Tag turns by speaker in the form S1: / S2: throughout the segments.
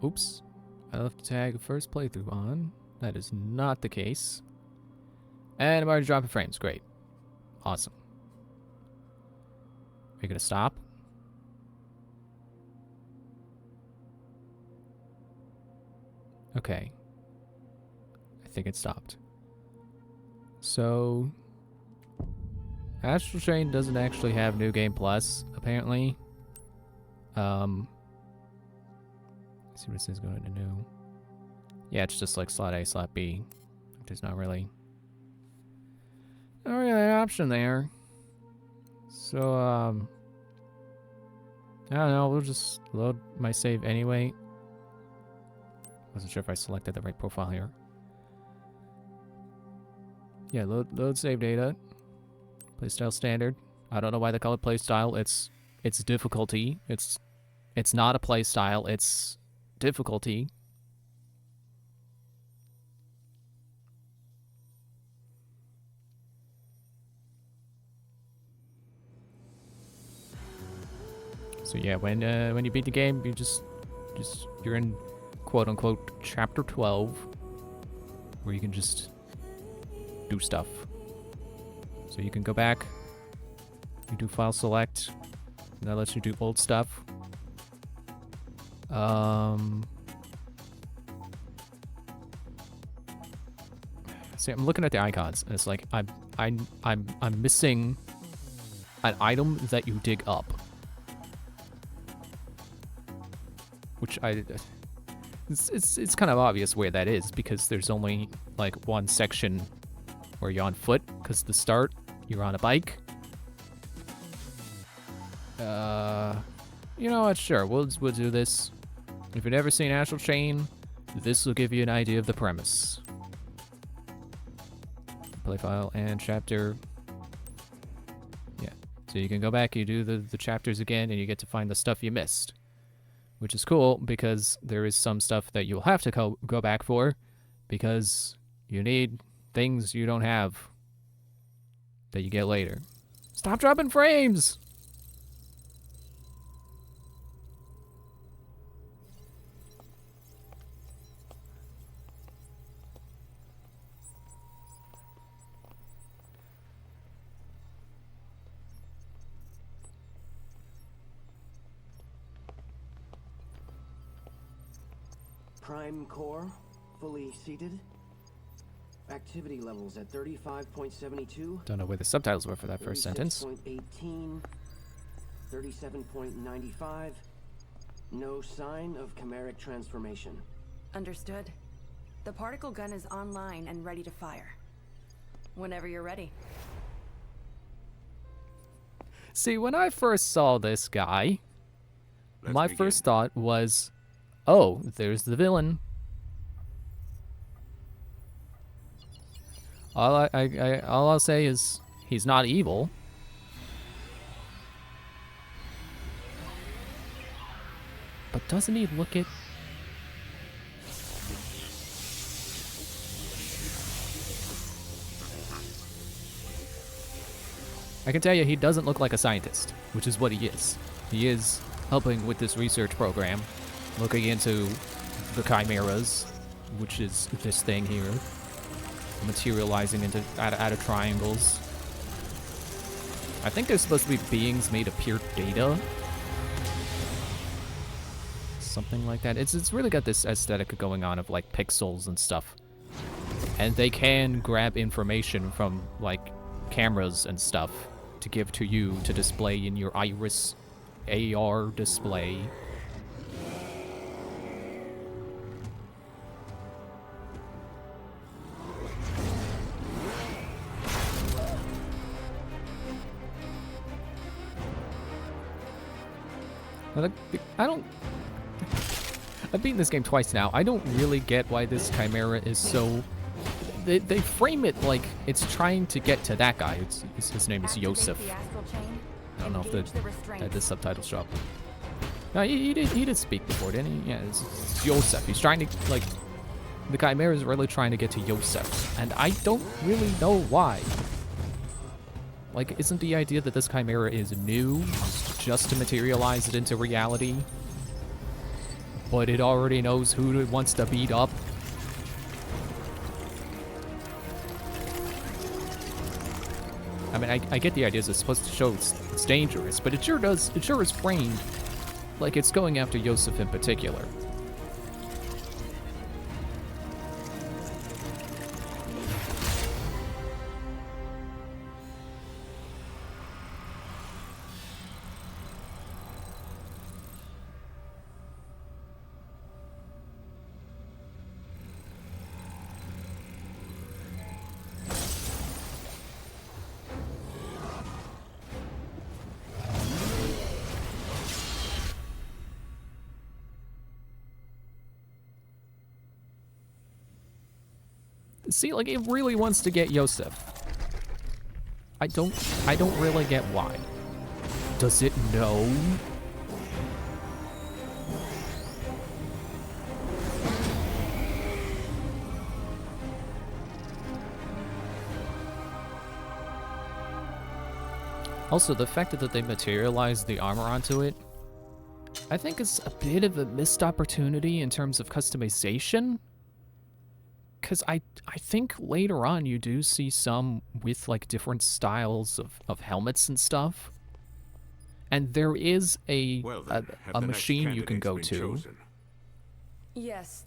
S1: Oops. I left to tag first playthrough on. That is not the case. And I'm already dropping frames. Great. Awesome. Are you gonna stop? Okay. I think it stopped. So... Astral Chain doesn't actually have New Game Plus, apparently. Let's see what it says going to new. Yeah, it's just like slot A, slot B. There's not really an option there. So, I don't know, we'll just load my save anyway. Wasn't sure if I selected the right profile here. Yeah, load save data. Playstyle standard. I don't know why they call it playstyle. It's difficulty. It's not a playstyle, it's difficulty. So yeah, when you beat the game, you you're in quote unquote chapter 12, where you can just do stuff. So you can go back, you do file select, and that lets you do old stuff. See, I'm looking at the icons, and it's like I'm missing an item that you dig up, which it's kind of obvious where that is, because there's only like one section where you're on foot, because the start you're on a bike. You know what? Sure, we'll do this. If you've never seen Astral Chain, this will give you an idea of the premise. Play file and chapter. Yeah, so you can go back, you do the chapters again, and you get to find the stuff you missed, which is cool because there is some stuff that you'll have to go back for, because you need things you don't have that you get later. Stop dropping frames!
S2: Prime core, fully seated. Activity levels at 35.72.
S1: Don't know where the subtitles were for that first sentence.
S2: 36.18, 37.95. No sign of chimeric transformation.
S3: Understood. The particle gun is online and ready to fire. Whenever you're ready.
S1: See, when I first saw this guy, my first thought was, oh, there's the villain. All I'll say is he's not evil. But doesn't he look it? I can tell you he doesn't look like a scientist, which is what he is. He is helping with this research program, looking into the chimeras, which is this thing here, materializing into out of triangles. I think they're supposed to be beings made of pure data. Something like that. It's really got this aesthetic going on of like pixels and stuff. And they can grab information from like cameras and stuff to give to you to display in your Iris AR display. I don't... I've beaten this game twice now. I don't really get why this chimera is so... They frame it like it's trying to get to that guy. His name is Yosef. I don't know if the subtitles show up. No, he did speak before, didn't he? Yeah, it's Yosef. He's trying to, like... The chimera is really trying to get to Yosef. And I don't really know why. Like, isn't the idea that this chimera is new just to materialize it into reality? but it already knows who it wants to beat up. I mean, I get the idea it's supposed to show it's dangerous, but it sure does. It sure is framed like it's going after Yosef in particular. See, like, it really wants to get Yosef. I don't really get why. Does it know? Also, the fact that they materialized the armor onto it, I think is a bit of a missed opportunity in terms of customization. Because I think later on you do see some with, like, different styles of helmets and stuff. And there is a machine you can go to.
S4: Chosen?
S3: Yes,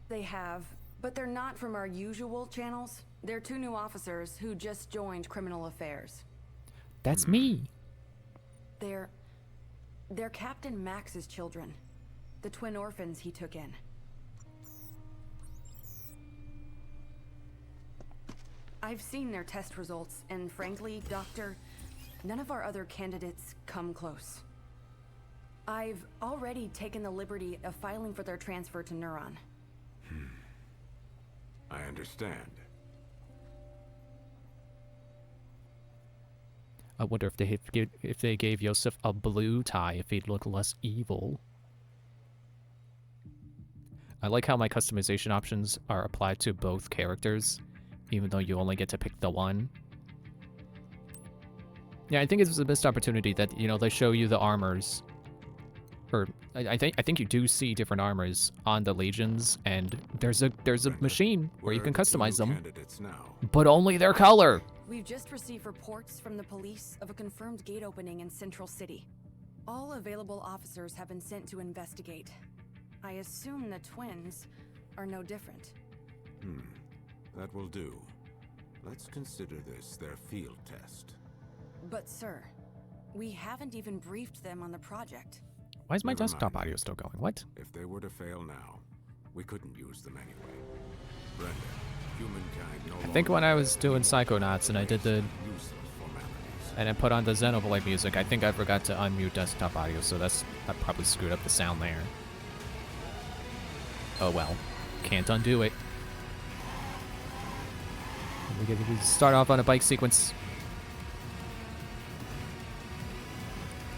S3: they have. But they're not from our usual channels. They're 2 new officers who just joined Criminal Affairs.
S1: That's me.
S3: They're Captain Max's children. The twin orphans he took in. I've seen their test results, and frankly, Doctor, none of our other candidates come close. I've already taken the liberty of filing for their transfer to Neuron.
S4: I understand.
S1: I wonder if they gave Yosef a blue tie, if he'd look less evil. I like how my customization options are applied to both characters, even though you only get to pick the one. Yeah, I think it's a missed opportunity that, you know, they show you the armors. Or I think you do see different armors on the Legions, and there's a machine where you can customize them, but only their color.
S3: We've just received reports from the police of a confirmed gate opening in Central City. All available officers have been sent to investigate. I assume the twins are no different.
S4: That will do. Let's consider this their field test.
S3: But sir, we haven't even briefed them on the project.
S1: Why is my
S4: Never
S1: desktop
S4: mind.
S1: audio still going? What?
S4: If they were to fail now, we couldn't use them anyway. Brenda, humankind no
S1: I think when I was doing Psychonauts and I did the...
S4: useless formalities.
S1: and I put on the Xenoblade music, I think I forgot to unmute desktop audio, so I probably screwed up the sound there. Oh well. Can't undo it. We start off on a bike sequence.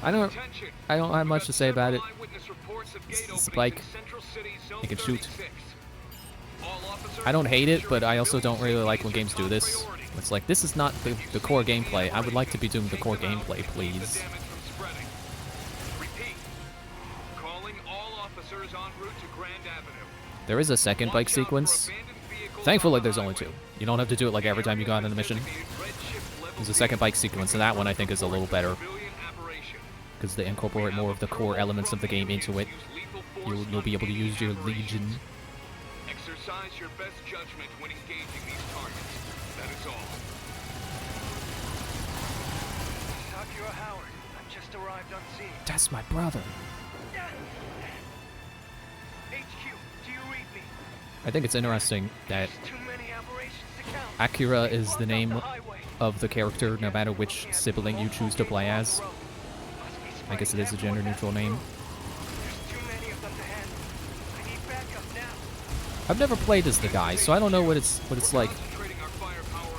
S1: I don't have much to say about it. It's a bike. You can shoot. I don't hate it, but I also don't really like when games do this. It's like, this is not the core gameplay. I would like to be doing the core gameplay, please. There is a second bike sequence. Thankfully, there's only 2. You don't have to do it like every time you go on a mission. There's a second bike sequence, and that one I think is a little better, because they incorporate more of the core elements of the game into it. You'll be able to use your Legion.
S5: Exercise your best judgment when engaging these targets. That is all.
S6: Akira Howard, I've just arrived on scene.
S1: That's my brother.
S6: HQ, do you read me?
S1: I think it's interesting that
S6: Too many aberrations to count.
S1: Akira is the name
S6: Off the highway.
S1: of the character, no matter which sibling you choose to play as. I guess it is a gender-neutral name.
S6: There's too many of them to handle. I need backup now.
S1: I've never played as the guy, so I don't know what it's like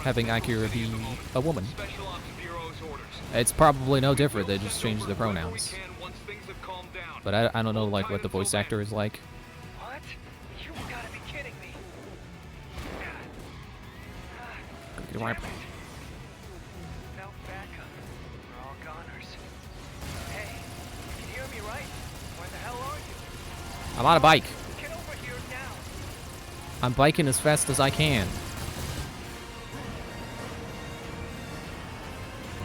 S1: having Akira be a woman. It's probably no different. They just changed the pronouns. But I don't know, like, what the voice actor is like.
S6: What? You gotta be kidding me.
S1: Get my-
S6: Without backup, we're all goners. Hey, you can hear me, right? Where the hell are you?
S1: I'm on a bike.
S6: Get over here now.
S1: I'm biking as fast as I can.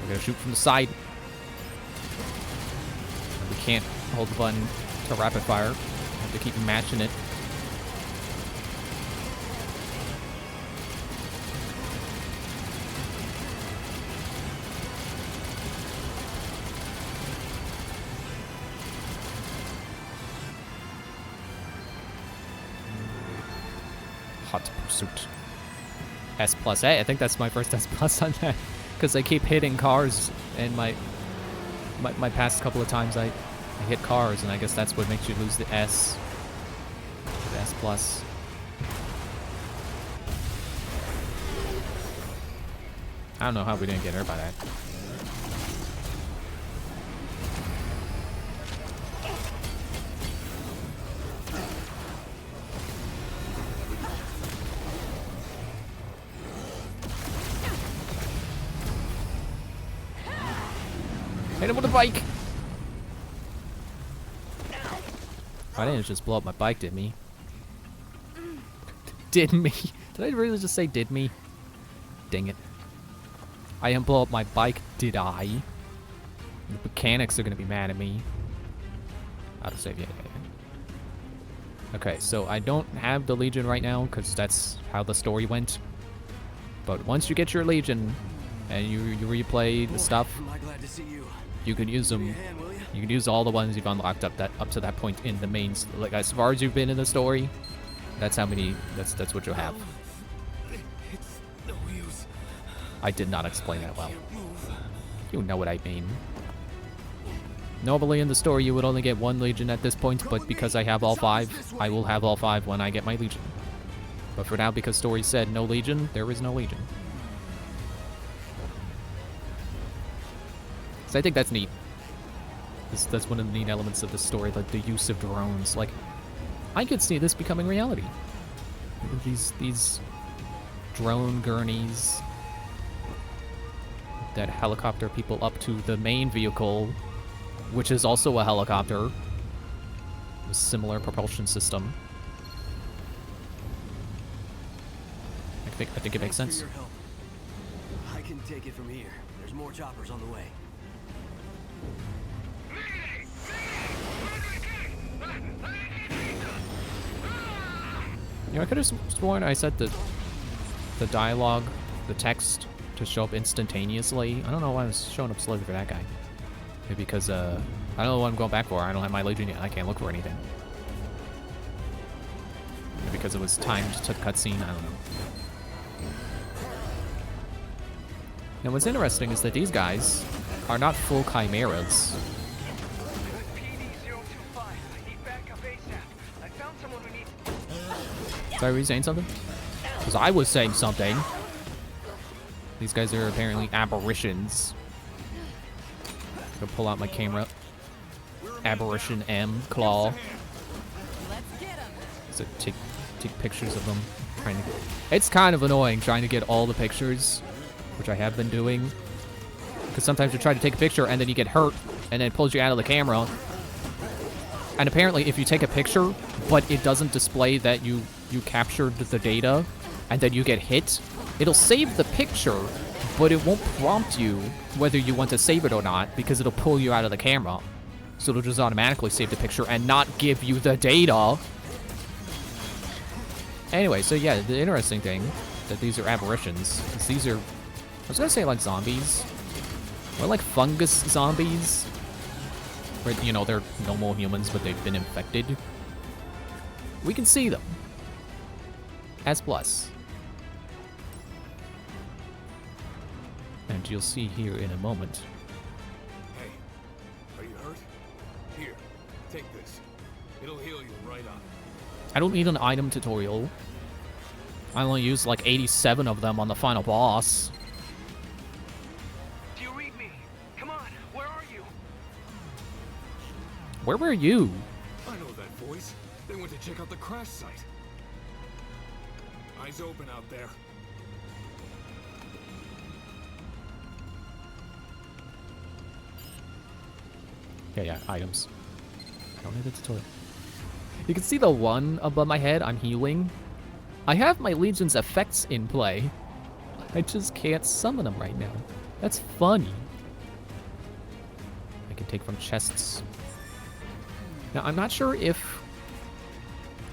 S1: We're gonna shoot from the side. We can't hold the button to rapid fire. We have to keep matching it. Hot Pursuit. S plus. Hey, I think that's my first S plus on that. Because I keep hitting cars, and my past couple of times I hit cars, and I guess that's what makes you lose the S. The S plus. I don't know how we didn't get hurt by that. Hit him with a bike! I didn't just blow up my bike, did me? Did me? Did I really just say did me? Dang it. I didn't blow up my bike, did I? The mechanics are gonna be mad at me. Autosave, yeah. Okay, so I don't have the Legion right now, because that's how the story went. But once you get your Legion, and you replay the stuff,
S2: Am I glad to see you?
S1: you can use them. You can use all the ones you've unlocked up to that point in the main, like as far as you've been in the story. That's how many. That's what you'll have.
S2: It's no use.
S1: I did not explain that well.
S2: Can't move.
S1: You know what I mean. Normally in the story you would only get one Legion at this point, but because I have all 5, I will have all 5 when I get my Legion. But for now, because story said no Legion, there is no Legion. So I think that's neat. That's one of the neat elements of the story, like the use of drones. Like, I could see this becoming reality. These drone gurneys that helicopter people up to the main vehicle, which is also a helicopter, with similar propulsion system. I think it makes
S2: Thanks
S1: sense.
S2: for your help. I can take it from here. There's more choppers on the way.
S1: You know, I could have sworn I set the dialogue, the text, to show up instantaneously. I don't know why it was showing up slowly for that guy. Maybe because, I don't know what I'm going back for. I don't have my Legion yet. I can't look for anything. Maybe because it was timed to the cutscene. I don't know. Now, what's interesting is that these guys are not full chimeras.
S6: PD-025. I need backup ASAP. I found someone who needs...
S1: Sorry, were you saying something? Because I was saying something. These guys are apparently apparitions. Go pull out my camera. Apparition M, Claw. So take pictures of them. It's kind of annoying trying to get all the pictures, which I have been doing. Because sometimes you try to take a picture and then you get hurt, and then it pulls you out of the camera. And apparently if you take a picture, but it doesn't display that you captured the data, and then you get hit, it'll save the picture, but it won't prompt you whether you want to save it or not, because it'll pull you out of the camera. So it'll just automatically save the picture and not give you the data. Anyway, so yeah, the interesting thing that these are apparitions is these are, I was gonna say like zombies, or like fungus zombies, where, you know, they're normal humans, but they've been infected. We can see them. S plus. And you'll see here in a moment.
S4: Hey, are you hurt? Here, take this. It'll heal you right up.
S1: I don't need an item tutorial. I only used like 87 of them on the final boss.
S6: Do you read me? Come on, where are you?
S1: Where were you?
S4: I know that voice. They went to check out the crash site. Eyes open out there.
S1: Yeah, items. I don't need a tutorial. You can see the one above my head. I'm healing. I have my Legion's effects in play. I just can't summon them right now. That's funny. I can take from chests. Now, I'm not sure if...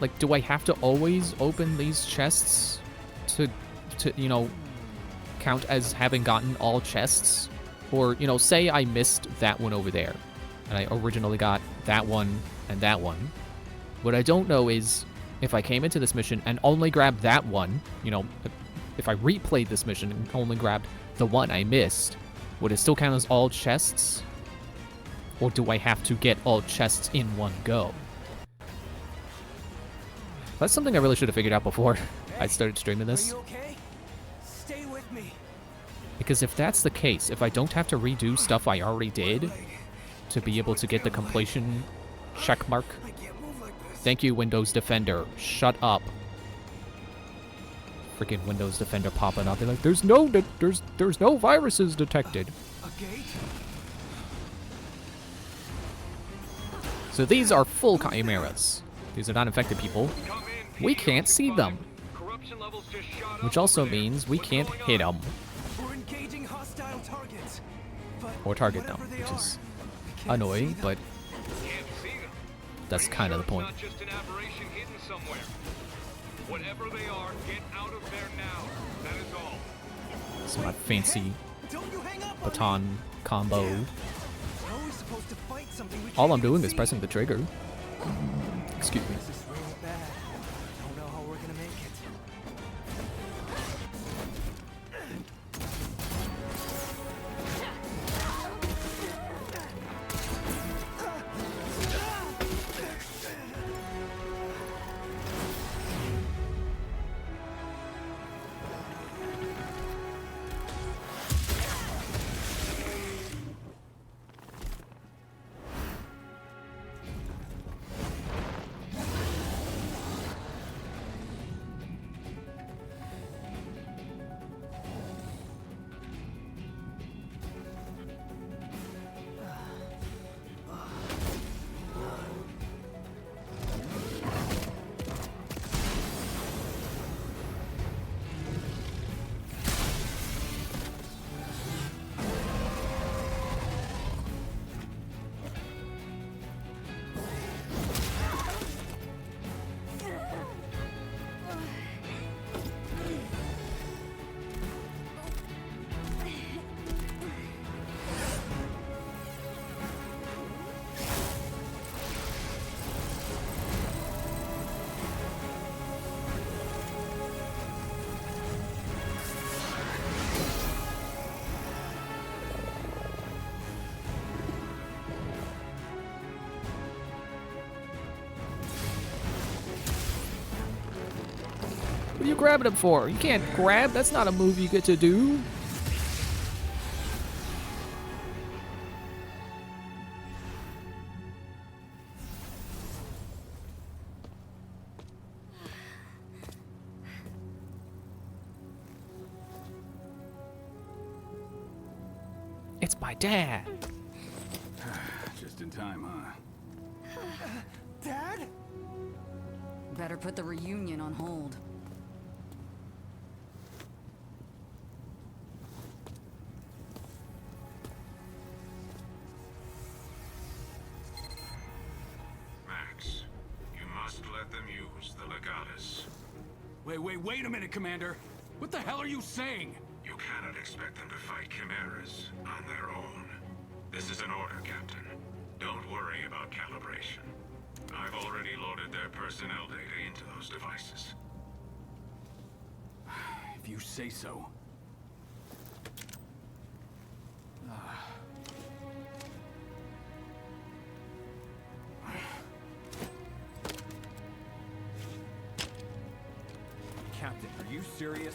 S1: Like, do I have to always open these chests to you know, count as having gotten all chests? Or, you know, say I missed that one over there, and I originally got that one and that one. What I don't know is if I came into this mission and only grabbed that one, you know, if I replayed this mission and only grabbed the one I missed, would it still count as all chests? Or do I have to get all chests in one go? That's something I really should have figured out before I started streaming this.
S6: Are you okay? Stay with me.
S1: Because if that's the case, if I don't have to redo stuff I already did to be able to get the completion check mark.
S6: I can't move like this.
S1: Thank you, Windows Defender. Shut up. Freaking Windows Defender popping up. They're like, there's no viruses detected.
S6: A gate?
S1: So these are full chimeras. These are not infected people. We can't see them. Which also means we can't hit them.
S6: We're engaging hostile targets. But
S1: Or target them,
S6: whatever they
S1: which
S6: are,
S1: is
S6: I can't
S1: annoying,
S6: see them.
S1: but
S5: Can't see them.
S1: that's kind of the point.
S5: Not just an aberration hidden somewhere. Whatever they are, get out of there now. That is all.
S1: It's my fancy
S6: Don't you hang up on me.
S1: baton combo.
S6: We're always supposed to fight something we
S1: All
S6: can't
S1: I'm doing
S6: even
S1: is
S6: see.
S1: pressing the trigger. Excuse me.
S6: This is really bad. I don't know how we're gonna make it.
S1: What are you grabbing him for? You can't grab. That's not a move you get to do. It's my dad.
S4: Just in time, huh?
S6: Dad?
S3: Better put the reunion on hold.
S7: Max, you must let them use the Legatus.
S4: Wait a minute, Commander. What the hell are you saying?
S7: You cannot expect them to fight chimeras on their own. This is an order, Captain. Don't worry about calibration. I've already loaded their personnel data into those devices.
S4: If you say so.
S8: Captain, are you serious?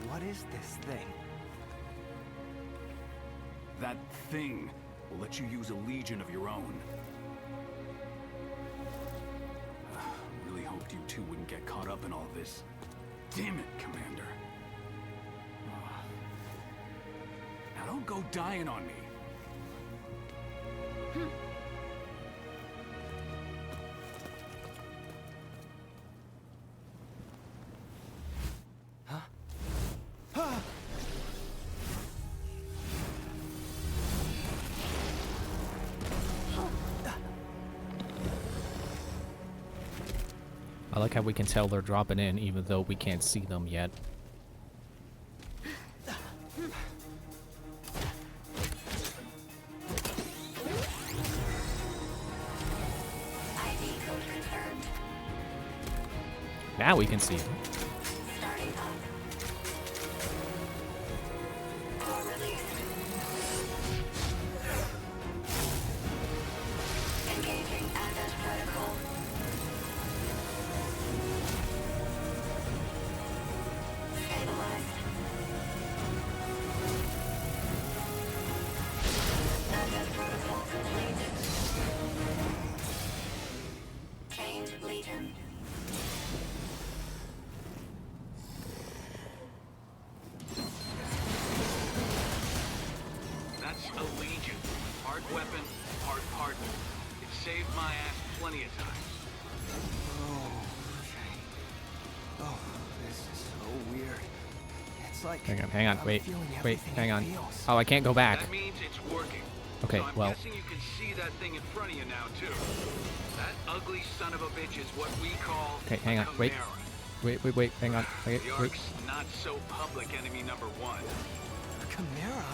S6: What is this thing?
S4: That thing will let you use a legion of your own. Really hoped you two wouldn't get caught up in all this. Damn it, Commander. Now don't go dying on me.
S1: I like how we can tell they're dropping in even though we can't see them yet. Now we can see them.
S5: That's a Legion. Part weapon, part partner. It saved my ass plenty of times.
S6: Oh, this is so weird. It's like
S1: Hang on,
S6: I'm
S1: wait,
S6: feeling
S1: wait,
S6: everything
S1: hang
S6: it
S1: on.
S6: feels.
S1: Oh, I can't go back.
S5: That means it's working.
S1: Okay,
S5: so I'm
S1: well.
S5: guessing you can see that thing in front of you now, too. That ugly son of a bitch is what we call
S1: Okay, hang on, wait.
S5: Chimera.
S1: Wait, hang on. Wait,
S5: The
S1: wait.
S5: Ark's not so public enemy number one.
S6: Chimera?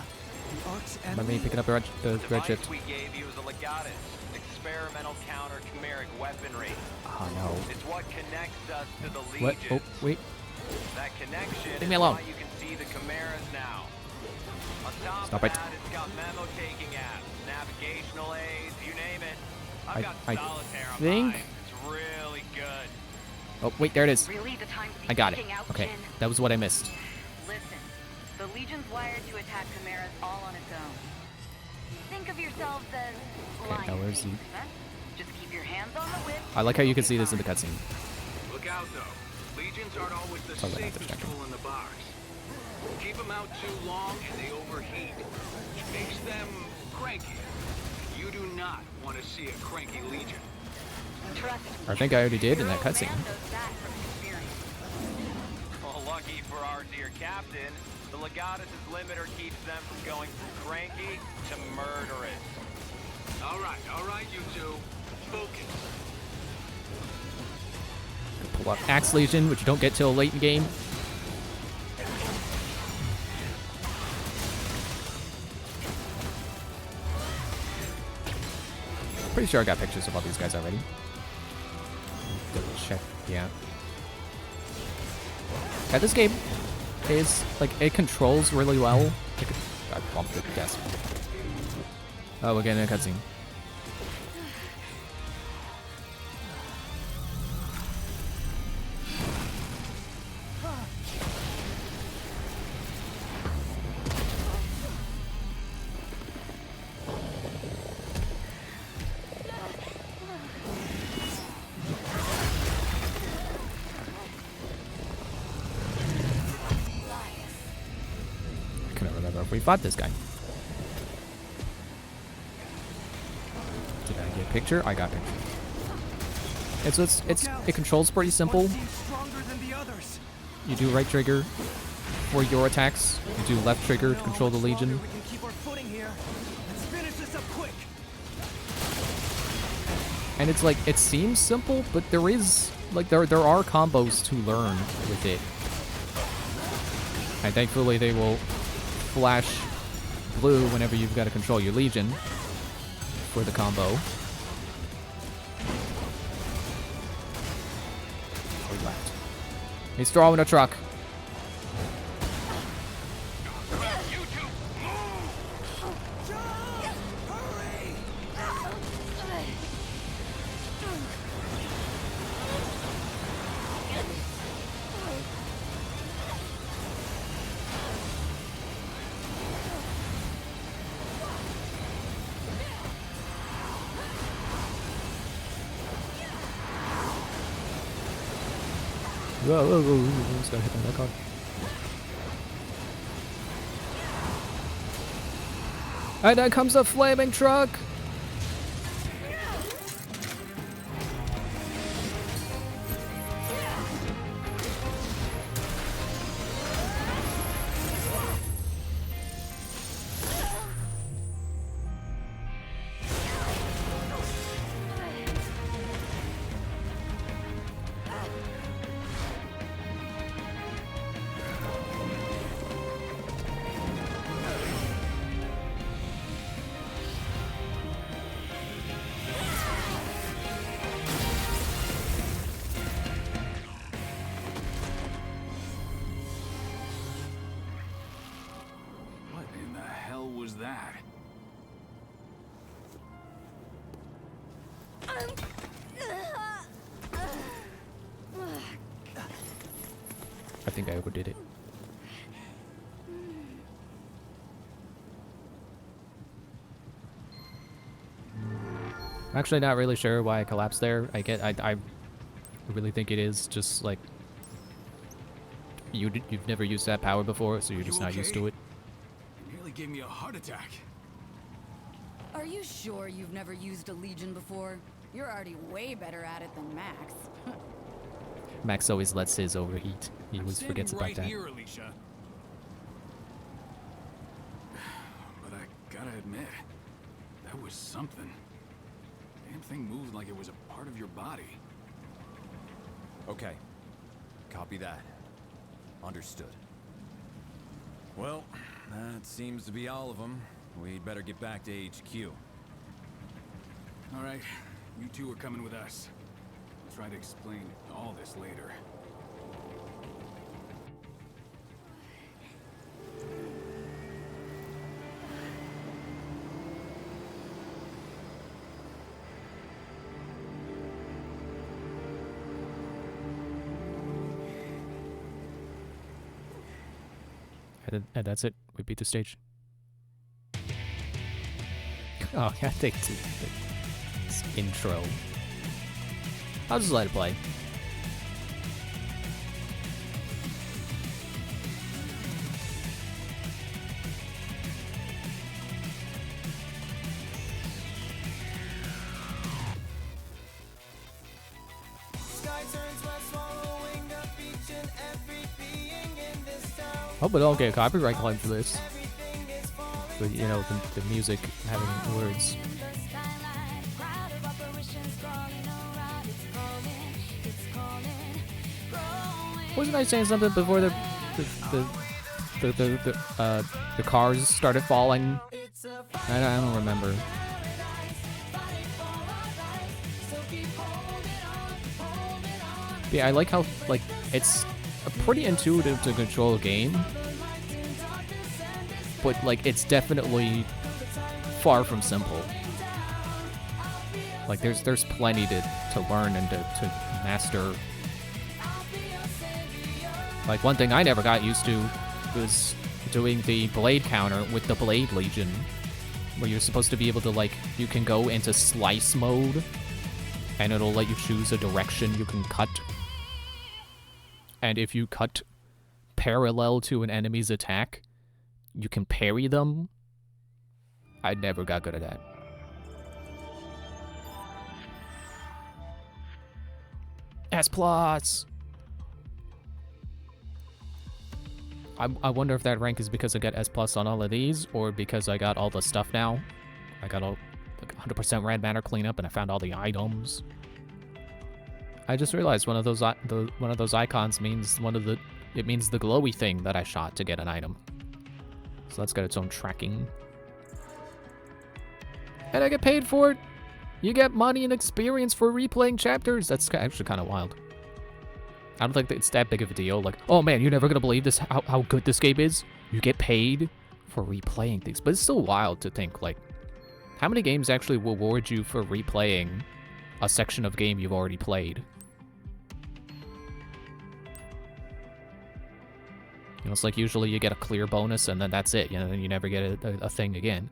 S6: The Ark's
S1: Let
S6: enemy?
S1: me pick it up the red shift.
S8: we gave you is a legatus, experimental counter-chimeric weaponry.
S1: Oh no.
S8: It's what connects us to the
S1: What?
S8: Legions.
S1: Oh, wait.
S8: That connection
S1: Leave me
S8: is
S1: alone.
S8: why you can see the chimeras now. On top
S1: Stop
S8: of
S1: it.
S8: that, it's got memo-taking apps, navigational aids, you name it. I've got
S1: I
S8: solitaire on
S1: think-
S8: mine. It's really good.
S1: Oh, wait, there it is.
S3: Really, the time to be
S1: I got it.
S3: freaking out,
S1: Okay,
S3: Jin?
S1: that was what I missed.
S3: Listen, the Legion's wired to attack Chimeras all on its own. Think of yourselves as
S1: Okay, now where's
S3: thieves, huh? Just keep your hands on the whip.
S1: I like how you can see this in the cutscene.
S5: Look out, though. Legions aren't always the
S1: Sorry about that
S5: safest
S1: distraction.
S5: tool in the bars. Keep them out too long and they overheat, which makes them cranky. You do not want to see a cranky Legion.
S3: Trust me,
S1: I think I already did in that
S3: your old
S1: cutscene.
S3: man knows that from experience.
S8: Well, lucky for our dear captain, the legatus' limiter keeps them from going from cranky to murderous.
S5: All right, you two. Focus.
S1: Pull up Axe Legion, which you don't get till late in game. Pretty sure I got pictures of all these guys already. Double check, yeah. Yeah, this game is, like, it controls really well. I bumped the desk. Oh, we're getting a cutscene. I couldn't remember if we fought this guy. Did I get a picture? I got a picture. It controls pretty simple.
S6: One seems stronger than the others.
S1: You do right trigger for your attacks. You do left trigger to control the Legion.
S6: We can keep our footing here. Let's finish this up quick.
S1: And it's like, it seems simple, but there is, like, there are combos to learn with it. And thankfully they will flash blue whenever you've got to control your Legion for the combo. Or left. He's throwing a truck. Whoa. Just gotta hit that card. And then comes the flaming truck! ever did it. I'm actually not really sure why I collapsed there. I really think it is just like you've never used that power before, so you're just not used to it.
S4: You nearly gave me a heart attack.
S9: Are you sure you've never used a Legion before? You're already way better at it than Max.
S1: Max always lets his overheat. He always forgets about
S4: right
S1: that.
S4: Here, Alicia. But I gotta admit, that was something. Damn thing moved like it was a part of your body.
S10: Okay. Copy that. Understood. Well, that seems to be all of them. We'd better get back to HQ.
S4: All right, you two are coming with us. I'll try to explain all this later.
S1: And that's it. We beat the stage. Oh, yeah, take this intro. I'll just let it play. Hope we don't get a copyright claim for this. But, you know, the music having words. Wasn't I saying something before the cars started falling? I don't remember. Yeah, I like how, like, it's a pretty intuitive to control game, but, like, it's definitely far from simple. Like, there's plenty to learn and to master. Like, one thing I never got used to was doing the blade counter with the Blade Legion, where you're supposed to be able to, like, you can go into slice mode, and it'll let you choose a direction you can cut. And if you cut parallel to an enemy's attack, you can parry them. I never got good at that. S+. I wonder if that rank is because I got S+ on all of these, or because I got all the stuff now. I got all like 100% rad matter cleanup, and I found all the items. I just realized one of those icons means it means the glowy thing that I shot to get an item. So that's got its own tracking. And I get paid for it. You get money and experience for replaying chapters. That's actually kind of wild. I don't think it's that big of a deal. Like, oh man, you're never gonna believe this, how good this game is. You get paid for replaying things. But it's still wild to think, like, how many games actually reward you for replaying a section of game you've already played? You know, it's like usually you get a clear bonus and then that's it. You know, then you never get a thing again.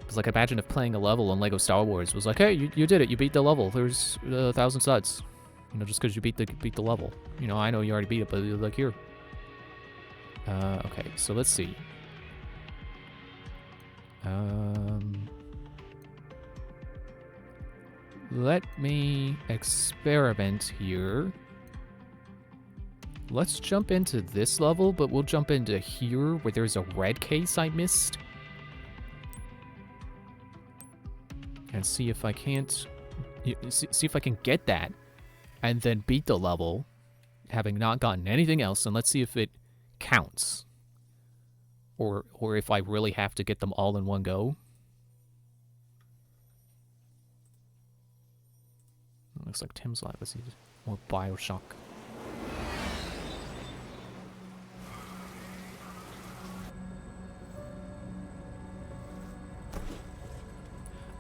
S1: It's like, imagine if playing a level in LEGO Star Wars was like, hey, you did it. You beat the level. There's 1,000 studs. You know, just because you beat the level. You know, I know you already beat it, but you're like, here. Okay, so let's see. Let me experiment here. Let's jump into this level, but we'll jump into here where there's a red case I missed. And see if I can't... See if I can get that. And then beat the level, having not gotten anything else, and let's see if it counts. Or if I really have to get them all in one go. Looks like Tim's lab is more Bioshock.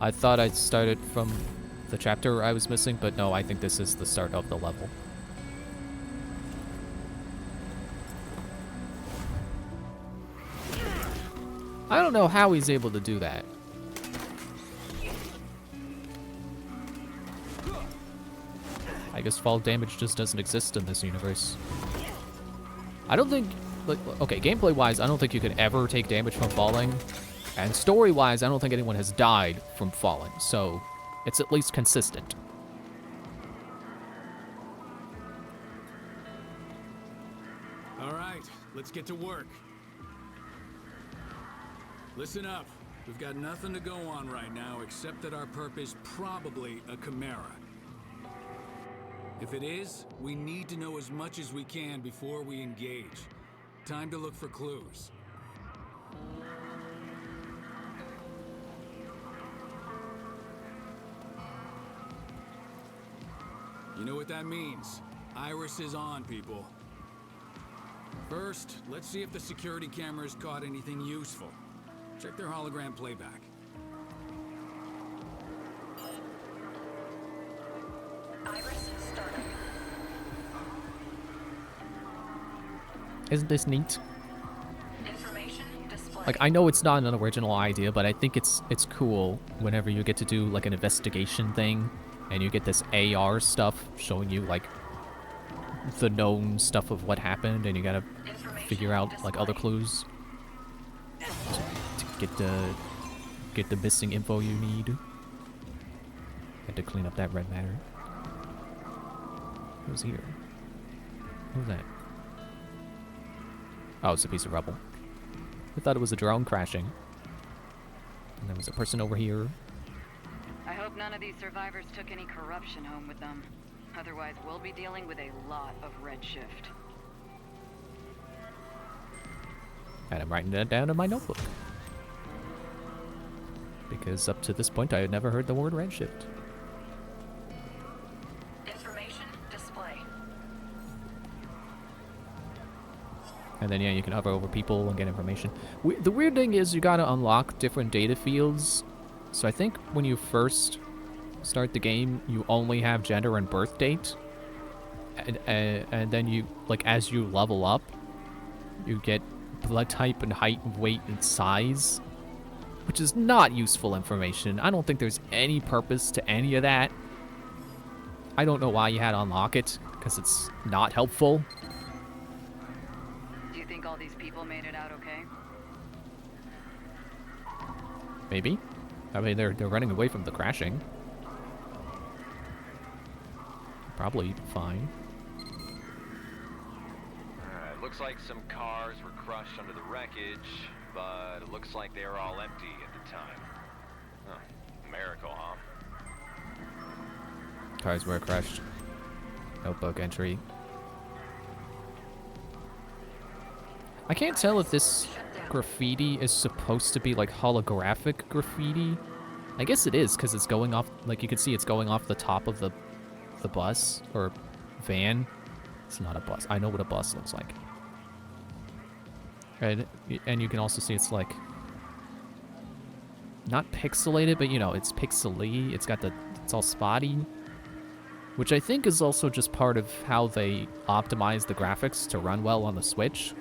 S1: I thought I'd started from the chapter I was missing, but no, I think this is the start of the level. I don't know how he's able to do that. I guess fall damage just doesn't exist in this universe. I don't think, like, okay, gameplay-wise, I don't think you could ever take damage from falling. And story-wise, I don't think anyone has died from falling, so it's at least consistent.
S4: All right, let's get to work. Listen up. We've got nothing to go on right now except that our perp is probably a chimera. If it is, we need to know as much as we can before we engage. Time to look for clues. You know what that means? Iris is on, people. First, let's see if the security cameras caught anything useful. Check their hologram playback.
S3: Iris started.
S1: Isn't this neat?
S3: Information display.
S1: Like, I know it's not an original idea, but I think it's cool whenever you get to do, like, an investigation thing, and you get this AR stuff showing you, like, the known stuff of what happened, and you gotta figure out, like, other clues to get the missing info you need. Had to clean up that red matter. Who's here? Who's that? Oh, it's a piece of rubble. I thought it was a drone crashing. And there was a person over here.
S9: I hope none of these survivors took any corruption home with them. Otherwise, we'll be dealing with a lot of redshift.
S1: And I'm writing that down in my notebook. Because up to this point, I had never heard the word redshift.
S3: Information display.
S1: And then, yeah, you can hover over people and get information. The weird thing is you gotta unlock different data fields. So I think when you first start the game, you only have gender and birth date. And then you, like, as you level up, you get blood type and height and weight and size, which is not useful information. I don't think there's any purpose to any of that. I don't know why you had to unlock it, because it's not helpful.
S9: Do you think all these people made it out okay?
S1: Maybe. I mean, they're running away from the crashing. Probably fine.
S8: Alright, looks like some cars were crushed under the wreckage, but it looks like they were all empty at the time. Huh. Miracle, huh?
S1: Cars were crushed. Notebook entry. I can't tell if this graffiti is supposed to be like holographic graffiti. I guess it is, because it's going off, like you can see it's going off the top of the bus or van. It's not a bus. I know what a bus looks like. And you can also see it's like not pixelated, but you know, it's pixely. It's all spotty, which I think is also just part of how they optimize the graphics to run well on the Switch.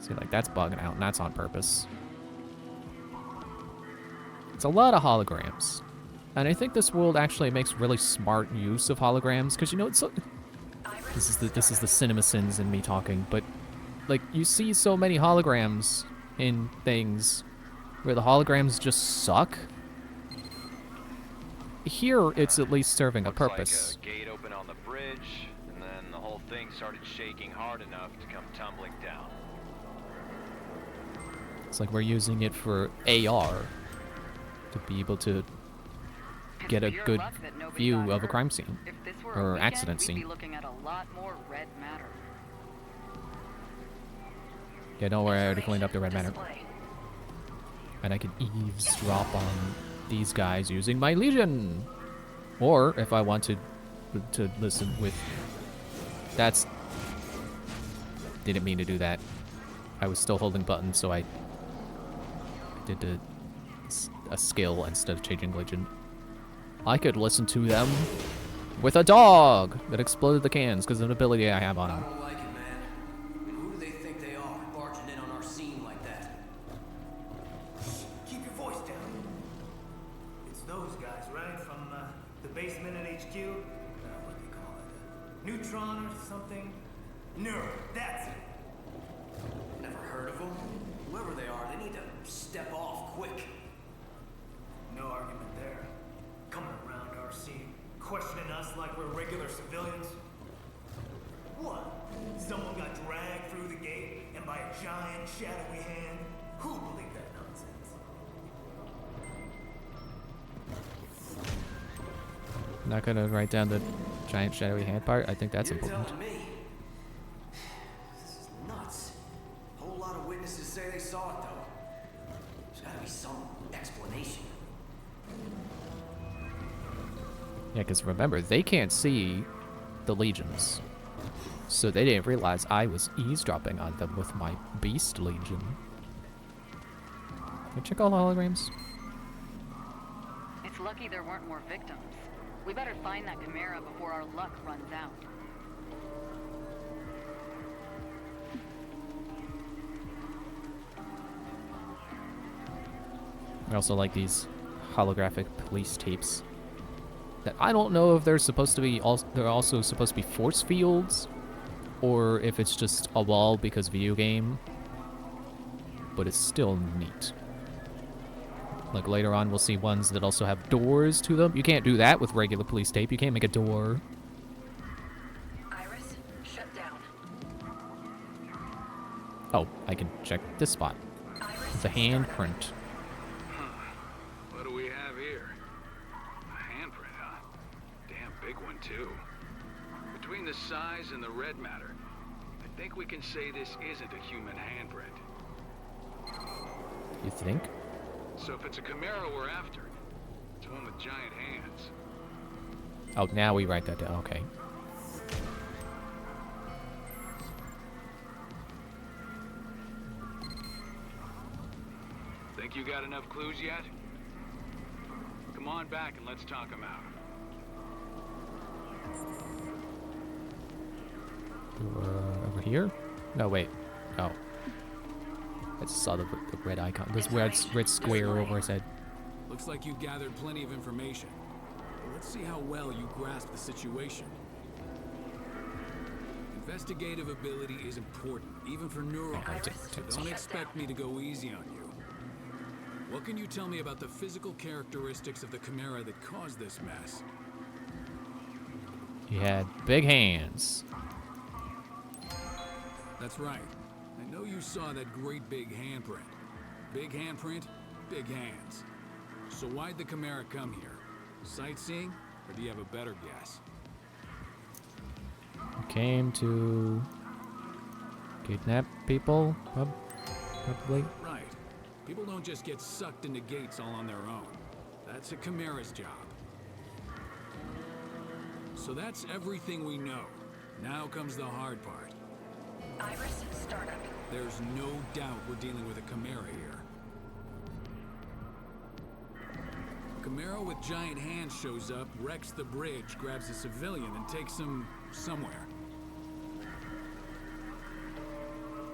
S1: See, like, that's bugging out, and that's on purpose. It's a lot of holograms. And I think this world actually makes really smart use of holograms, because, you know, it's... This is the cinema sins in me talking, but, like, you see so many holograms in things where the holograms just suck. Here, it's at least serving a purpose.
S8: Like a gate open on the bridge, and then the whole thing started shaking hard enough to come tumbling down.
S1: It's like we're using it for AR to be able to get a good view of a crime scene or accident scene.
S9: Looking at a lot more red matter.
S1: Yeah, don't worry, I already cleaned up the red matter. And I can eavesdrop on these guys using my Legion. Or if I want to listen with... That's... Didn't mean to do that. I was still holding buttons, so I did a skill instead of changing Legion. I could listen to them with a dog that exploded the cans because of an ability I have on him.
S2: I don't like it, man. I mean, who do they think they are, barging in on our scene like that?
S6: basement at HQ? What do you call it? Neutron or something? Neuro, that's it.
S2: Never heard of them? Whoever they are, they need to step off quick.
S6: No argument there. Coming around our scene, questioning us like we're regular civilians. What? Someone got dragged through the gate and by a giant shadowy hand? Who believed that nonsense?
S1: Not gonna write down the giant shadowy hand part. I think that's
S2: You're
S1: important.
S2: telling me. This is nuts. A whole lot of witnesses say they saw it, though. There's gotta be some explanation.
S1: Yeah, because remember, they can't see the legions. So they didn't realize I was eavesdropping on them with my beast legion. Can I check all the holograms?
S9: It's lucky there weren't more victims. We better find that Chimera before our luck runs out.
S1: I also like these holographic police tapes. That I don't know if they're supposed to be they're also supposed to be force fields, or if it's just a wall because video game. But it's still neat. Like later on, we'll see ones that also have doors to them. You can't do that with regular police tape. You can't make a door.
S3: Iris, shut down.
S1: Oh, I can check this spot. The handprint.
S5: What do we have here? A handprint, huh? Damn big one, too. Between the size and the red matter, I think we can say this isn't a human handprint.
S1: You think?
S5: So if it's a Chimera we're after, it's one with giant hands.
S1: Oh, now we write that down. Okay.
S5: Think you got enough clues yet? Come on back and let's talk them out.
S1: Over here? No, wait. Oh. I just saw the red icon. This red square over his head.
S4: Looks like you've gathered plenty of information. Let's see how well you grasp the situation. Investigative ability is important, even for neurons. So don't expect me to go easy on you. What can you tell me about the physical characteristics of the Chimera that caused this mess?
S1: He had big hands.
S4: That's right. I know you saw that great big handprint. Big handprint, big hands. So why'd the Chimera come here? Sightseeing? Or do you have a better guess?
S1: Came to kidnap people, probably.
S4: Right. People don't just get sucked into gates all on their own. That's a Chimera's job. So that's everything we know. Now comes the hard part.
S3: Iris, startup.
S4: There's no doubt we're dealing with a Chimera here. A Chimera with giant hands shows up, wrecks the bridge, grabs a civilian, and takes him somewhere.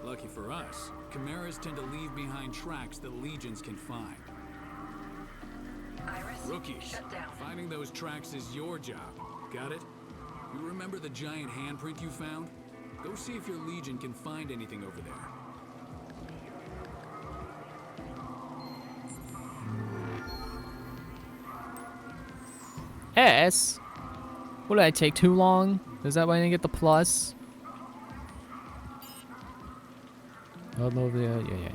S4: Lucky for us, Chimeras tend to leave behind tracks that legions can find.
S3: Iris,
S4: Rookies,
S3: shut down.
S4: finding those tracks is your job. Got it? You remember the giant handprint you found? Go see if your legion can find anything over there.
S1: S? What, did I take too long? Is that why I didn't get the plus? Oh, no, yeah.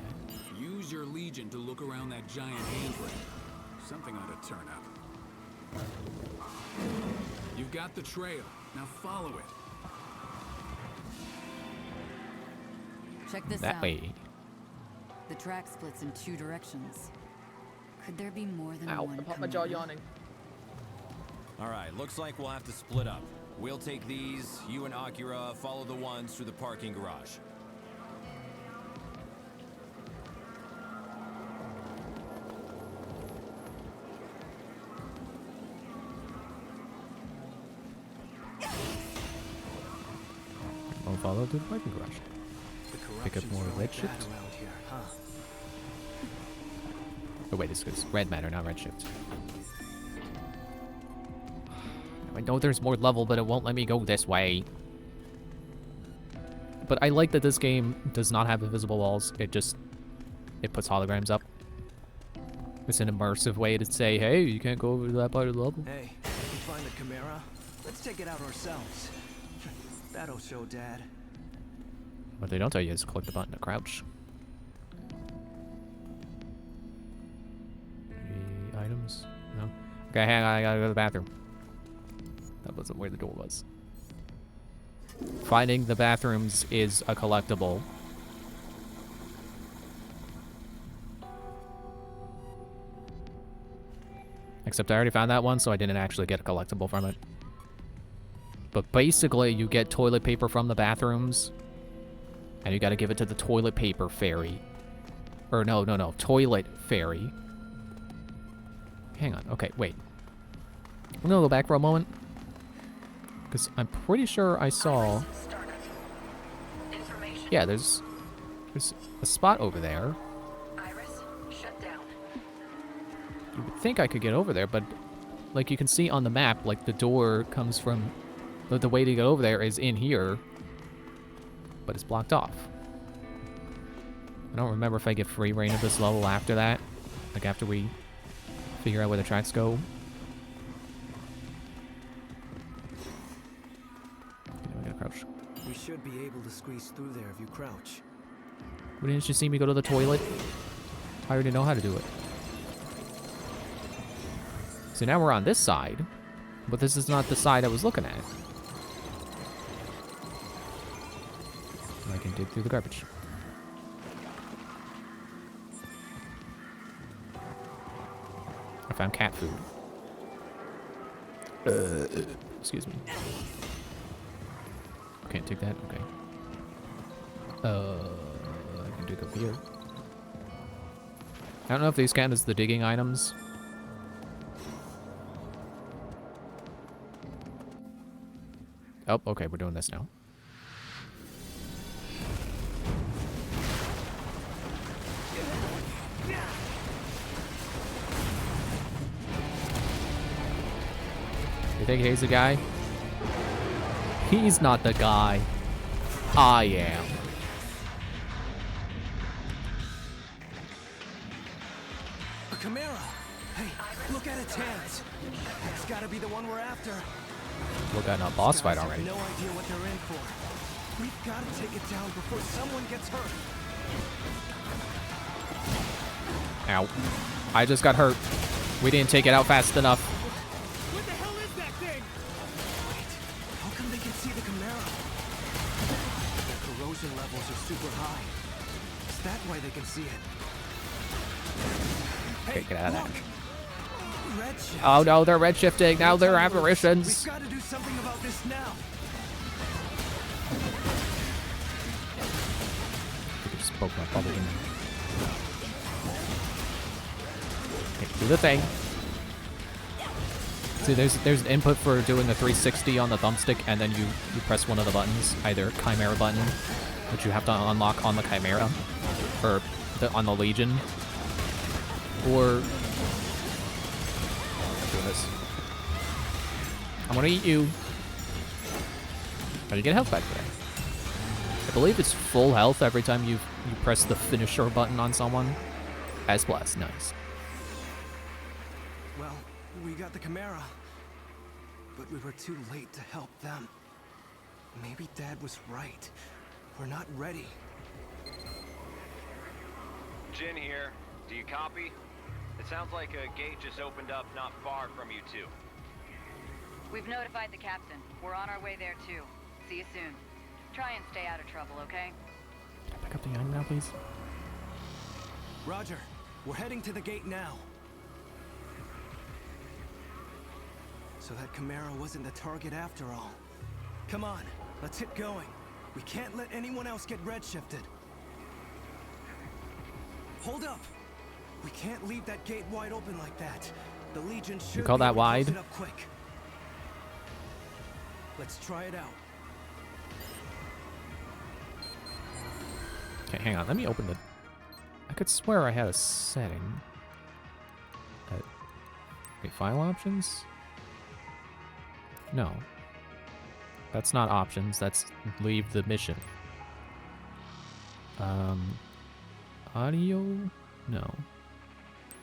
S4: Use your legion to look around that giant handprint. Something ought to turn up. You've got the trail. Now follow it.
S9: Check this
S1: That
S9: out.
S1: way.
S9: The track splits in two directions. Could there be more than
S1: Ow,
S9: one?
S1: I popped my jaw
S9: Chimera?
S1: yawning.
S10: All right, looks like we'll have to split up. We'll take these, you and Akira follow the ones through the parking garage.
S1: I'll follow the parking garage. Pick up more red shift. Oh wait, this is red matter, not red shift. I know there's more level, but it won't let me go this way. But I like that this game does not have invisible walls. It puts holograms up. It's an immersive way to say, hey, you can't go over to that part of the level.
S2: Hey, if we find the Chimera, let's take it out ourselves. That'll show Dad.
S1: What they don't tell you is click the button to crouch. Any items? No? Okay, hang on, I gotta go to the bathroom. That wasn't where the door was. Finding the bathrooms is a collectible. Except I already found that one, so I didn't actually get a collectible from it. But basically, you get toilet paper from the bathrooms, and you gotta give it to the toilet paper fairy. Or no, toilet fairy. Hang on, okay, wait. I'm gonna go back for a moment. Because I'm pretty sure I saw... Yeah, there's a spot over there. You would think I could get over there, but like you can see on the map, like the door comes from... The way to get over there is in here, but it's blocked off. I don't remember if I get free reign of this level after that. Like after we figure out where the tracks go. I gotta crouch.
S2: We should be able to squeeze through there if you crouch.
S1: Why didn't you see me go to the toilet? I already know how to do it. So now we're on this side, but this is not the side I was looking at. I can dig through the garbage. I found cat food. Excuse me. Can't take that? Okay. I can dig up here. I don't know if these count as the digging items. Oh, okay, we're doing this now. You think he's the guy? He's not the guy. I am.
S2: A Chimera! Hey, look at its hands. It's gotta be the one we're after.
S1: Look at a boss fight already.
S2: No idea what they're in for. We've gotta take it down before someone gets hurt.
S1: Ow. I just got hurt. We didn't take it out fast enough.
S6: What the hell is that thing?
S2: Wait, how come they can see the Chimera? Their corrosion levels are super high. Is that why they can see it?
S1: Okay, get out of that.
S2: Redshift.
S1: Oh no, they're redshifting. Now they're apparitions.
S2: We've got to do something about this now.
S1: I could just poke my bubble in. Okay, do the thing. See, there's an input for doing a 360 on the thumbstick, and then you press one of the buttons, either Chimera button, which you have to unlock on the Chimera, or on the Legion, or this. I'm gonna eat you. How do you get health back there? I believe it's full health every time you press the finisher button on someone. As blessed, nice.
S2: Well, we got the Chimera, but we were too late to help them. Maybe Dad was right. We're not ready.
S8: Jin here. Do you copy? It sounds like a gate just opened up not far from you two.
S9: We've notified the captain. We're on our way there too. See you soon. Try and stay out of trouble, okay?
S1: Can I pick up the item now, please?
S2: Roger. We're heading to the gate now. So that Chimera wasn't the target after all. Come on, let's get going. We can't let anyone else get redshifted. Hold up! We can't leave that gate wide open like that. The Legion should
S1: You call that wide?
S2: It up quick. Let's try it out.
S1: Okay, hang on. Let me open the... I could swear I had a setting. Wait, file options? No. That's not options. That's leave the mission. Audio? No.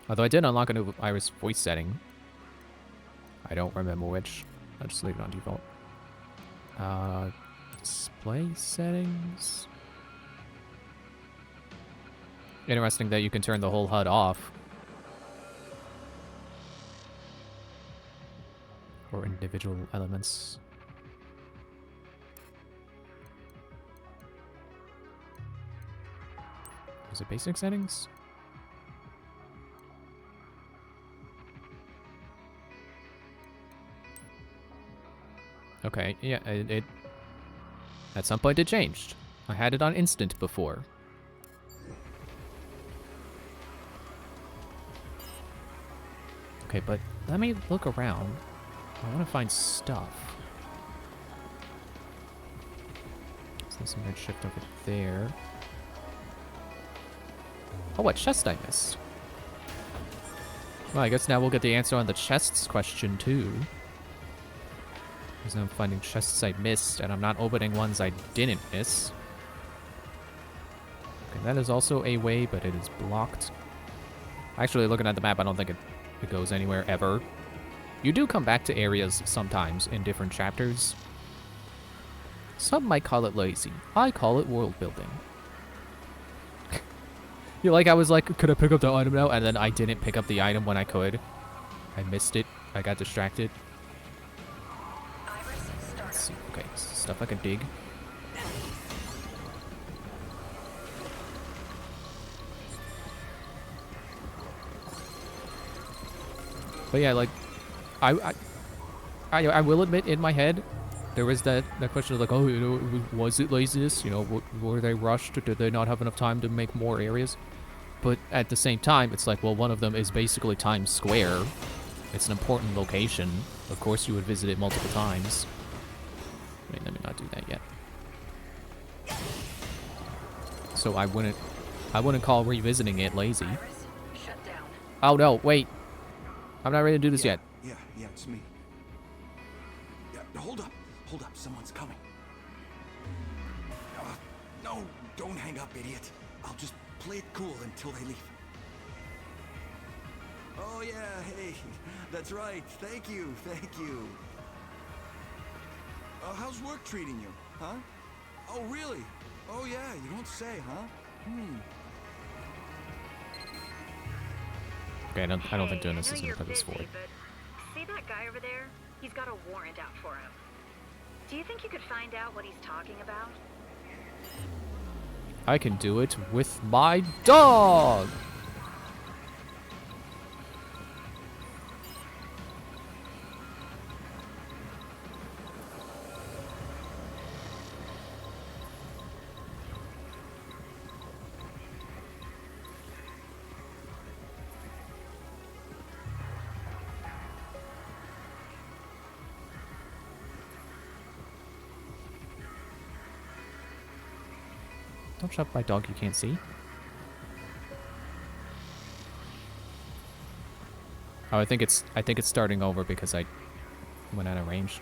S1: Although I did unlock a new Iris voice setting. I don't remember which. I'll just leave it on default. Display settings. Interesting that you can turn the whole HUD off. Or individual elements. Is it basic settings? Okay, yeah, it at some point it changed. I had it on instant before. Okay, but let me look around. I want to find stuff. So there's some red shift over there. Oh, what chest I missed? Well, I guess now we'll get the answer on the chests question, too. Because I'm finding chests I missed, and I'm not opening ones I didn't miss. Okay, that is also a way, but it is blocked. Actually, looking at the map, I don't think it goes anywhere ever. You do come back to areas sometimes in different chapters. Some might call it lazy. I call it world building. You like, I was like, could I pick up the item now? And then I didn't pick up the item when I could. I missed it. I got distracted. Let's see. Okay, stuff I can dig. But yeah, like, I will admit, in my head, there was that question of like, oh, you know, was it laziness? You know, were they rushed? Did they not have enough time to make more areas? But at the same time, it's like, well, one of them is basically Times Square. It's an important location. Of course you would visit it multiple times. Wait, let me not do that yet. So I wouldn't call revisiting it lazy. Oh no, wait. I'm not ready to do this yet.
S2: Yeah, it's me. Yeah, hold up, someone's coming. No, don't hang up, idiot. I'll just play it cool until they leave. Oh yeah, hey, that's right. Thank you. How's work treating you, huh? Oh really? Oh yeah, you don't say, huh?
S1: Okay, I don't think doing this is gonna put us forward.
S11: See that guy over there? He's got a warrant out for him. Do you think you could find out what he's talking about?
S1: I can do it with my dog! Don't shove my dog you can't see. Oh, I think it's starting over because I went out of range.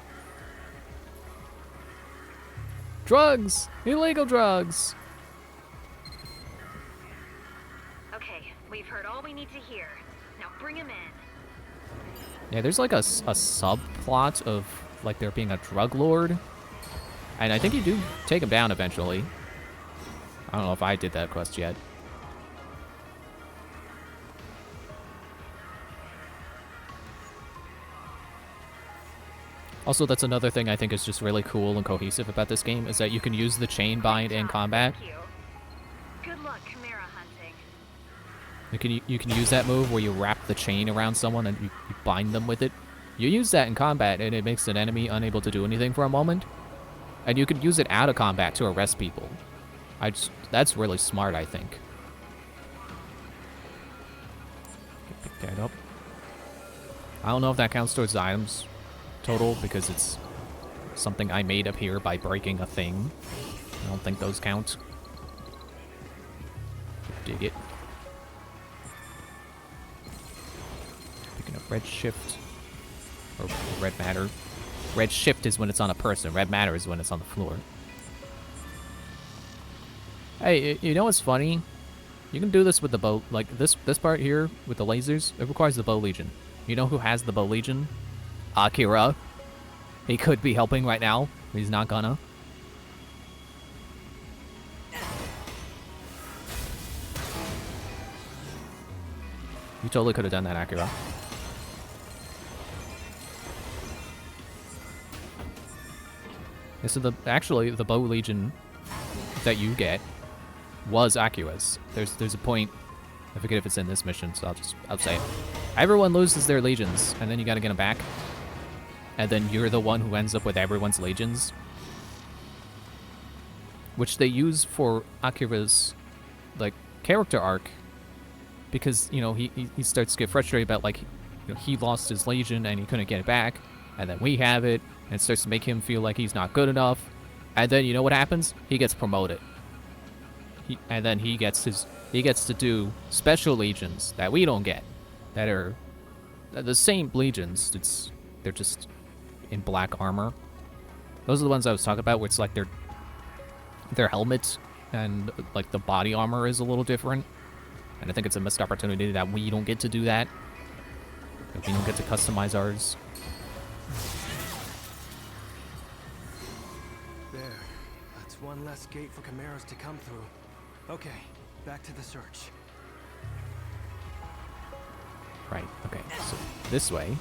S1: Drugs! Illegal drugs!
S11: Okay, we've heard all we need to hear. Now bring him in.
S1: Yeah, there's like a subplot of like there being a drug lord. And I think you do take him down eventually. I don't know if I did that quest yet. Also, that's another thing I think is just really cool and cohesive about this game, is that you can use the chain bind in combat.
S11: Thank you. Good luck chimera hunting.
S1: You can use that move where you wrap the chain around someone and you bind them with it. You use that in combat and it makes an enemy unable to do anything for a moment. And you can use it out of combat to arrest people. That's really smart, I think. Pick that up. I don't know if that counts towards items total because it's something I made up here by breaking a thing. I don't think those count. Dig it. Picking up red shift. Or red matter. Red shift is when it's on a person. Red matter is when it's on the floor. Hey, you know what's funny? You can do this with the bow. Like, this part here with the lasers, it requires the Bow Legion. You know who has the Bow Legion? Akira. He could be helping right now, but he's not gonna. You totally could have done that, Akira. So actually the Bow Legion that you get was Akira's. There's a point, I forget if it's in this mission, so I'll say it. Everyone loses their legions, and then you gotta get them back. And then you're the one who ends up with everyone's legions. Which they use for Akira's, like, character arc. Because, you know, he starts to get frustrated about, like, you know, he lost his legion and he couldn't get it back. And then we have it, and it starts to make him feel like he's not good enough. And then, you know what happens? He gets promoted. And then he gets to do special legions that we don't get. That are the same legions. They're just in black armor. Those are the ones I was talking about, where it's like their helmets and like the body armor is a little different. And I think it's a missed opportunity that we don't get to do that. That we don't get to customize ours.
S6: There. That's one less gate for chimeras to come through. Okay, back to the search.
S1: Right, okay, so this way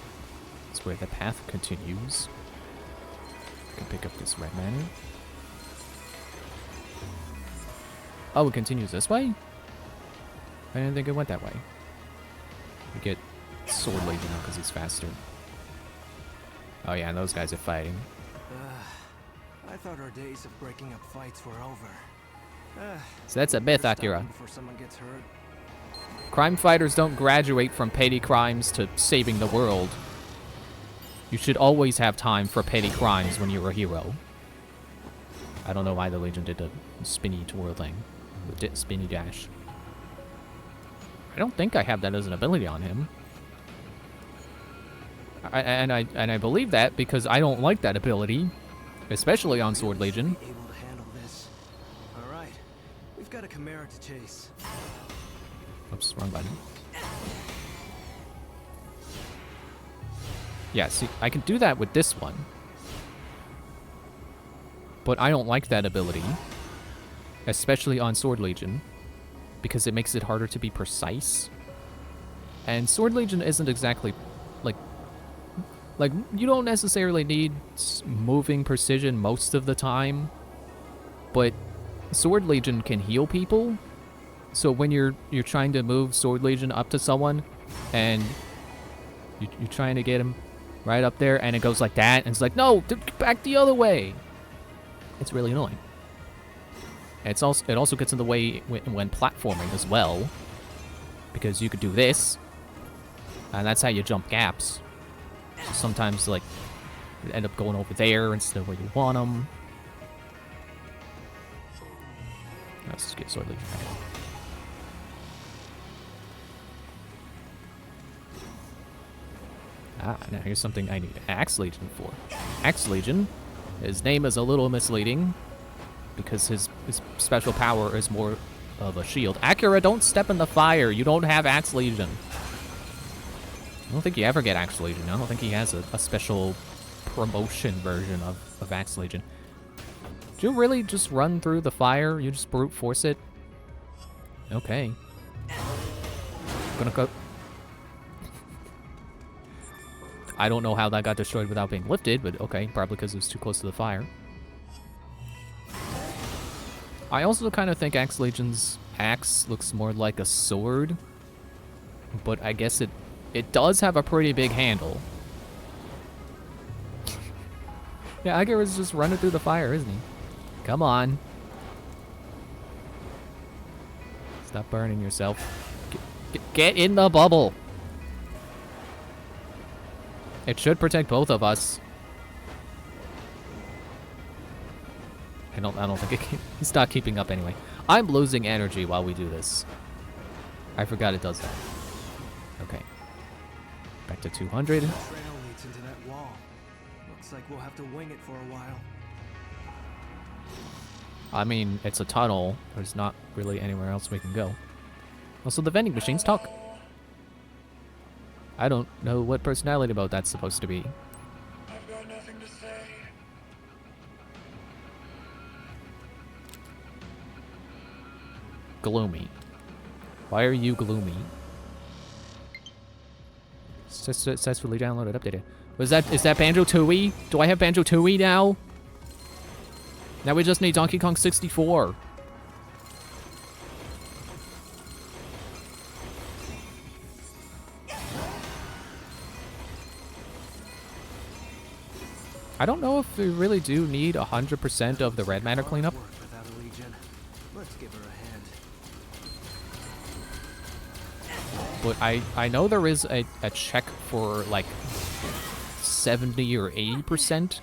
S1: is where the path continues. I can pick up this red matter. Oh, it continues this way? I didn't think it went that way. We get Sword Legion now because he's faster. Oh yeah, and those guys are fighting.
S6: I thought our days of breaking up fights were over.
S1: So that's a myth, Akira.
S6: Before someone gets hurt.
S1: Crime fighters don't graduate from petty crimes to saving the world. You should always have time for petty crimes when you're a hero. I don't know why the Legion did the spinny twirl thing. The spinny dash. I don't think I have that as an ability on him. And I believe that because I don't like that ability. Especially on Sword Legion.
S6: Able to handle this. All right. We've got a chimera to chase.
S1: Oops, wrong button. Yeah, see, I can do that with this one. But I don't like that ability. Especially on Sword Legion. Because it makes it harder to be precise. And Sword Legion isn't exactly, like, you don't necessarily need moving precision most of the time. But Sword Legion can heal people. So when you're trying to move Sword Legion up to someone, and you're trying to get him right up there, and it goes like that, and it's like, no, back the other way. It's really annoying. And it also gets in the way when platforming as well, because you could do this, and that's how you jump gaps. So sometimes, like, you end up going over there instead of where you want them. Let's just get Sword Legion back. Ah, now here's something I need Axe Legion for. Axe Legion, his name is a little misleading, because his special power is more of a shield. Akira, don't step in the fire. You don't have Axe Legion. I don't think you ever get Axe Legion. I don't think he has a special promotion version of Axe Legion. Do you really just run through the fire? You just brute force it? Okay. I'm gonna go... I don't know how that got destroyed without being lifted, but okay, probably because it was too close to the fire. I also kind of think Axe Legion's axe looks more like a sword, but I guess it does have a pretty big handle. Yeah, Akira's just running through the fire, isn't he? Come on. Stop burning yourself. Get in the bubble. It should protect both of us. I don't think he's not keeping up anyway. I'm losing energy while we do this. I forgot it does that. Okay. Back to 200.
S6: Trail leads into that wall.
S2: Looks like we'll have to wing it for a while.
S1: I mean, it's a tunnel. There's not really anywhere else we can go. Also, the vending machines talk. I don't know what personality mode that's supposed to be.
S7: I've got nothing to say.
S1: Gloomy. Why are you gloomy? Successfully downloaded, updated. Is that Banjo-Tooie? Do I have Banjo-Tooie now? Now we just need Donkey Kong 64. I don't know if we really do need 100% of the red matter cleanup.
S2: Without a Legion. Let's give her a hand.
S1: But I know there is a check for like 70 or 80%.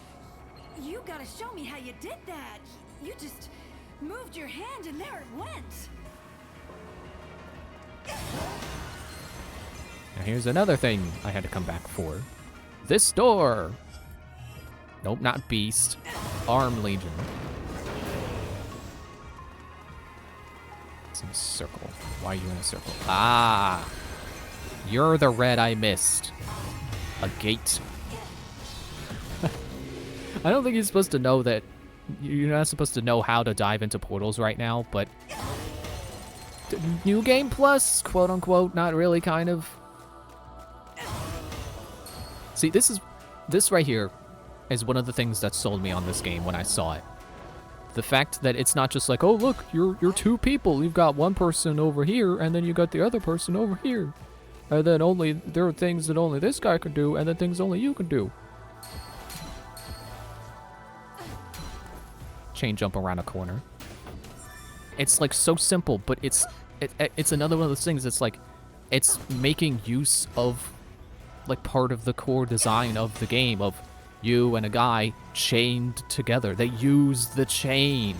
S12: You gotta show me how you did that. You just moved your hand and there it went.
S1: Now here's another thing I had to come back for. This door. Nope, not Beast. Arm Legion. It's in a circle. Why are you in a circle? Ah! You're the red I missed. A gate. I don't think you're supposed to know that. You're not supposed to know how to dive into portals right now, but... New Game Plus, quote unquote, not really, kind of. See, this right here is one of the things that sold me on this game when I saw it. The fact that it's not just like, oh look, you're two people. You've got one person over here, and then you got the other person over here. And then there are things that only this guy can do, and then things only you can do. Chain jump around a corner. It's like so simple, but it's another one of those things. It's like, it's making use of like part of the core design of the game of you and a guy chained together. They use the chain.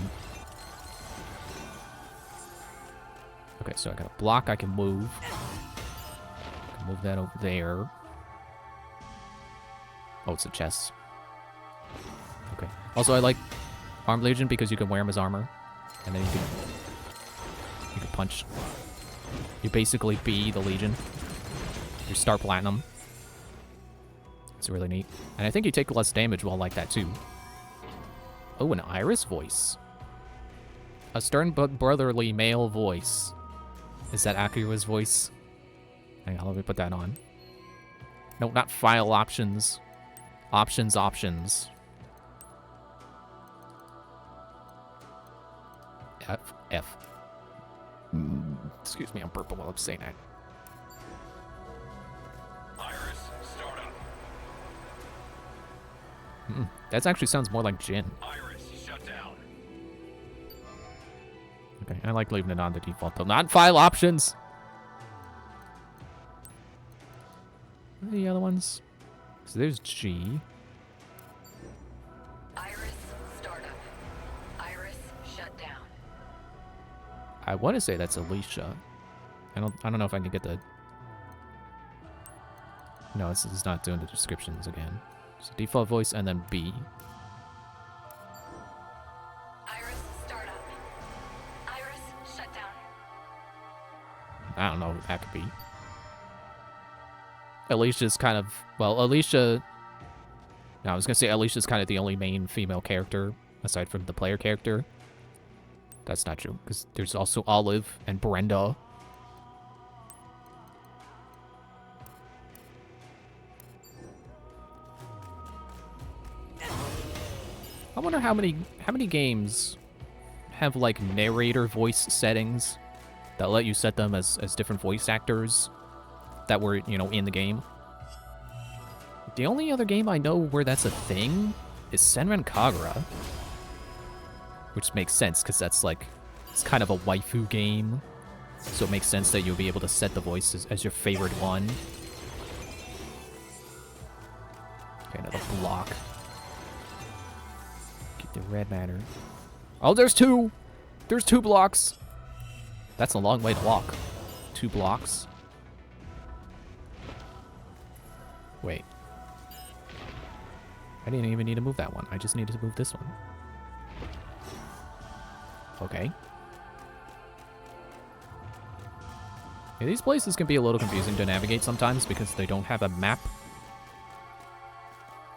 S1: Okay, so I got a block I can move. I can move that over there. Oh, it's a chest. Okay. Also, I like Armed Legion because you can wear him as armor. And then you can punch. You basically be the Legion. You start Platinum. It's really neat. And I think you take less damage while like that, too. Oh, an Iris voice. A stern but brotherly male voice. Is that Akira's voice? Hang on, let me put that on. No, not file options. Options. F. Excuse me, I'm purple while I'm saying that. That actually sounds more like Jin.
S7: Iris, shut down.
S1: Okay, I like leaving it on the default though. Not file options. What are the other ones? So there's G.
S9: Iris startup. Iris shut down.
S1: I want to say that's Alicia. I don't know if I can get the. No, this is not doing the descriptions again. So default voice and then B.
S9: Iris startup. Iris shut down.
S1: I don't know who that could be. Alicia's kind of, well, Alicia. No, I was gonna say Alicia's kind of the only main female character aside from the player character. That's not true because there's also Olive and Brenda. I wonder how many games have like narrator voice settings that let you set them as different voice actors that were, you know, in the game. The only other game I know where that's a thing is Senran Kagura, which makes sense because that's like, it's kind of a waifu game, so it makes sense that you'll be able to set the voice as your favorite one. Okay, another block. The red matter. Oh, there's two! There's 2 blocks! That's a long way to walk. 2 blocks. Wait. I didn't even need to move that one. I just needed to move this one. Okay. Yeah, these places can be a little confusing to navigate sometimes because they don't have a map.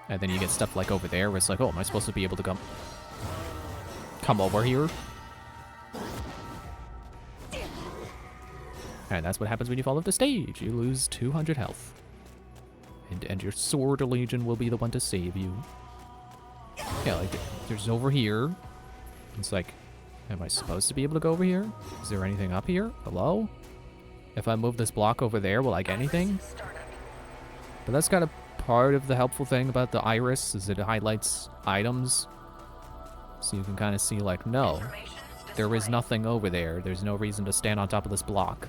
S1: And then you get stuff like over there where it's like, oh, am I supposed to be able to come over here? And that's what happens when you fall off the stage. You lose 200 health. And your sword legion will be the one to save you. Yeah, like, there's over here. It's like, am I supposed to be able to go over here? Is there anything up here? Hello? If I move this block over there, will I get anything? But that's kind of part of the helpful thing about the iris, is it highlights items. So you can kind of see, like, no, there is nothing over there. There's no reason to stand on top of this block.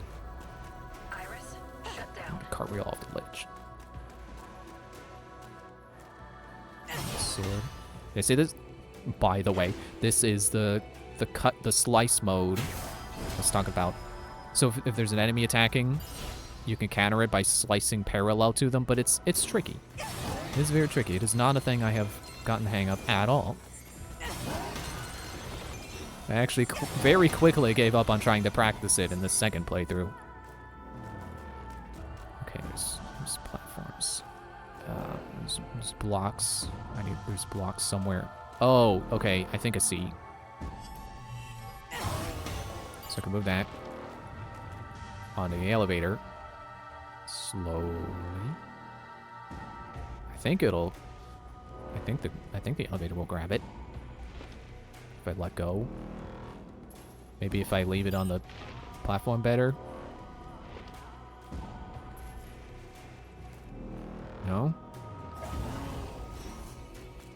S11: Iris, shut down.
S1: Cartwheel off the ledge. Sword. They say this, by the way, this is the slice mode let's talk about. So if there's an enemy attacking, you can counter it by slicing parallel to them, but it's tricky. It is very tricky. It is not a thing I have gotten the hang of at all. I actually very quickly gave up on trying to practice it in the second playthrough. Okay, there's platforms. There's blocks. There's blocks somewhere. Oh, okay, I think I see. So I can move that onto the elevator. Slowly. I think the elevator will grab it. If I let go. Maybe if I leave it on the platform better. No?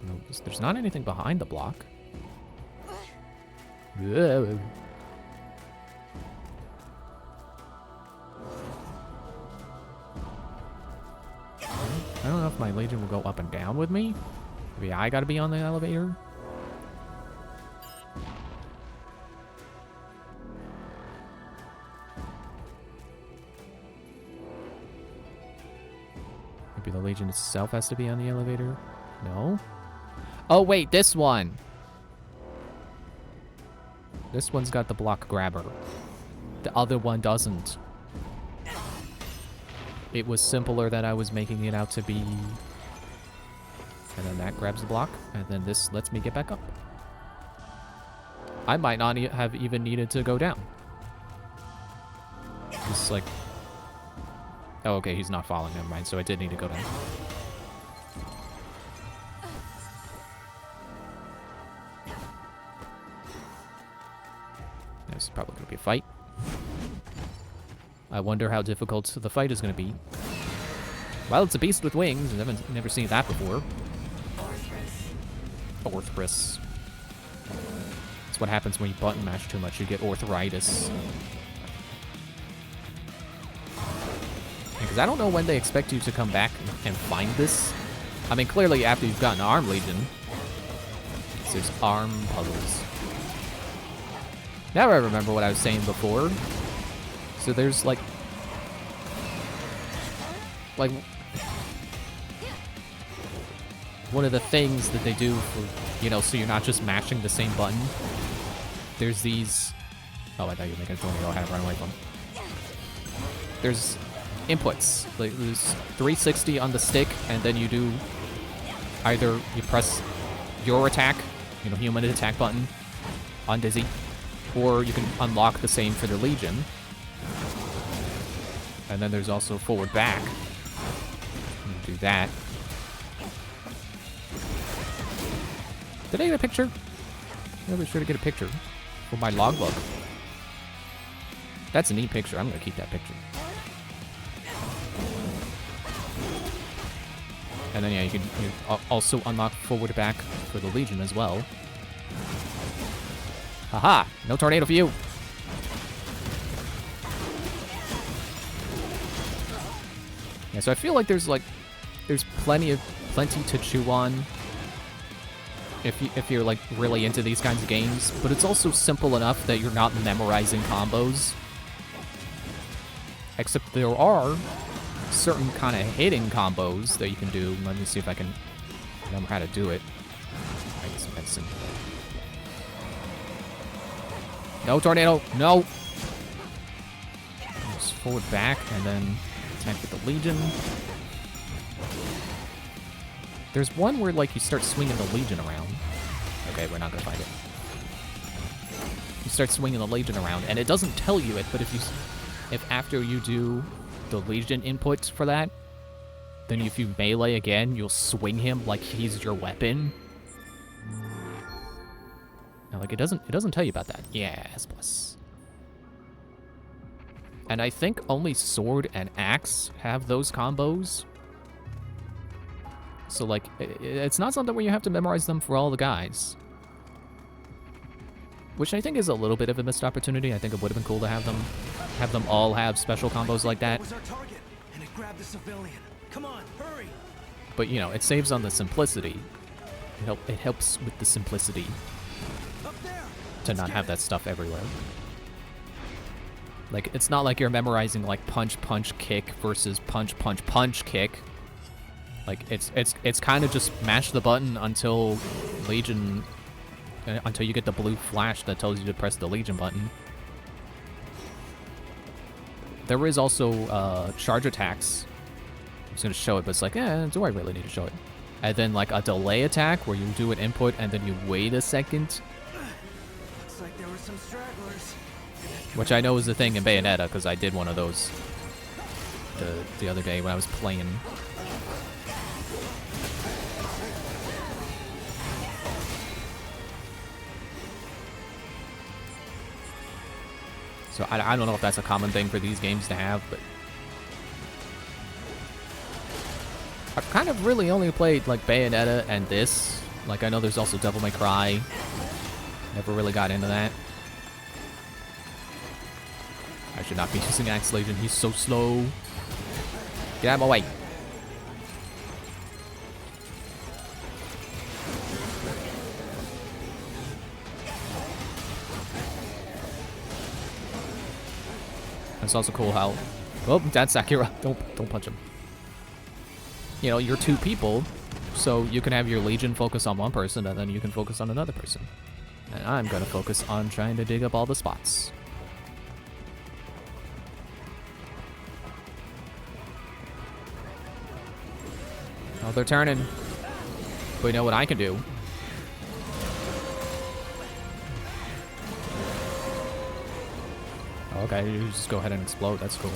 S1: No, there's not anything behind the block. Whoa. I don't know if my Legion will go up and down with me. Maybe I gotta be on the elevator. Maybe the Legion itself has to be on the elevator. No? Oh, wait, this one. This one's got the block grabber. The other one doesn't. It was simpler than I was making it out to be. And then that grabs the block, and then this lets me get back up. I might not have even needed to go down. Just like... Oh, okay, he's not falling, never mind, so I did need to go down. This is probably going to be a fight. I wonder how difficult the fight is going to be. Well, it's a beast with wings. I've never seen that before. Orthrus. That's what happens when you button mash too much. You get arthritis. Because I don't know when they expect you to come back and find this. I mean, clearly after you've gotten Arm Legion. So there's arm puzzles. Now I remember what I was saying before. So there's like one of the things that they do for, you know, so you're not just mashing the same button. There's these, oh, I thought you were making a tornado I had to run away from. There's inputs, like there's 360 on the stick, and then you do either you press your attack, you know, human attack button on Dizzy, or you can unlock the same for the Legion. And then there's also forward back. Do that. Did I get a picture? I was sure to get a picture for my logbook. That's a neat picture. I'm gonna keep that picture. And then yeah, you can also unlock forward back for the Legion as well. Haha! No tornado for you. Yeah, so I feel like there's plenty to chew on if you're like really into these kinds of games, but it's also simple enough that you're not memorizing combos. Except there are certain kind of hidden combos that you can do. Let me see if I can Remember how to do it. I get some medicine. No tornado! No! Just forward back and then attack with the Legion. There's one where, like, you start swinging the Legion around. Okay, we're not gonna find it. You start swinging the Legion around, and it doesn't tell you it, but if after you do the Legion input for that, then if you melee again, you'll swing him like he's your weapon. Now, like, it doesn't tell you about that. Yes, plus. And I think only sword and axe have those combos. So, like, it's not something where you have to memorize them for all the guys. Which I think is a little bit of a missed opportunity. I think it would have been cool to have them all have special combos like that.
S6: Was our target, and it grabbed the civilian. Come on, hurry!
S1: But, you know, it saves on the simplicity. It helps with the simplicity to not have that stuff everywhere. Like, it's not like you're memorizing, like, punch, punch, kick versus punch, punch, punch, kick. Like, it's kind of just mash the button until Legion, until you get the blue flash that tells you to press the Legion button. There is also charge attacks. I was going to show it, but it's like, do I really need to show it? And then, like, a delay attack where you do an input and then you wait a second.
S6: Looks like there were some stragglers.
S1: Which I know is a thing in Bayonetta, because I did one of those the other day when I was playing. So I don't know if that's a common thing for these games to have, but I've kind of really only played, like, Bayonetta and this. Like, I know there's also Devil May Cry. Never really got into that. I should not be using Axe Legion. He's so slow. Get out of my way. It's also cool how... Oh, that's Sakura. Don't punch him. You know, you're two people, so you can have your Legion focus on one person, and then you can focus on another person. And I'm gonna focus on trying to dig up all the spots. Oh, they're turning. But you know what I can do? Okay, you just go ahead and explode. That's cool.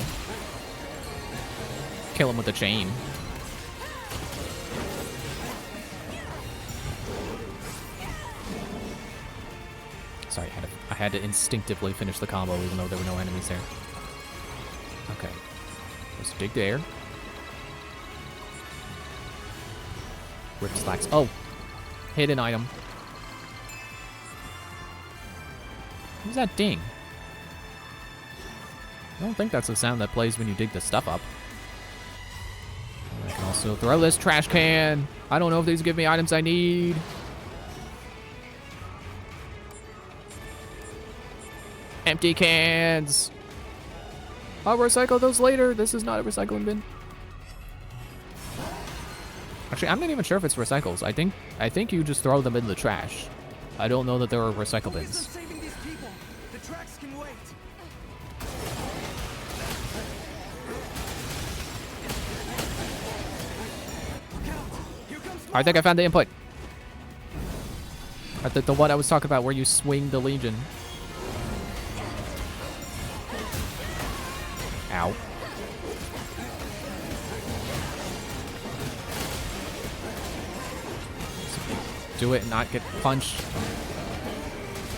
S1: Kill him with the chain. Sorry, I had to instinctively finish the combo even though there were no enemies there. Okay. Let's dig there. Rip slacks. Oh! Hidden item. What's that ding? I don't think that's the sound that plays when you dig the stuff up. I can also throw this trash can. I don't know if these give me items I need. Empty cans. I'll recycle those later. This is not a recycling bin. Actually, I'm not even sure if it's recycles. I think you just throw them in the trash. I don't know that there are recycle bins. I think I found the input. The one I was talking about where you swing the Legion. Ow. Do it and not get punched.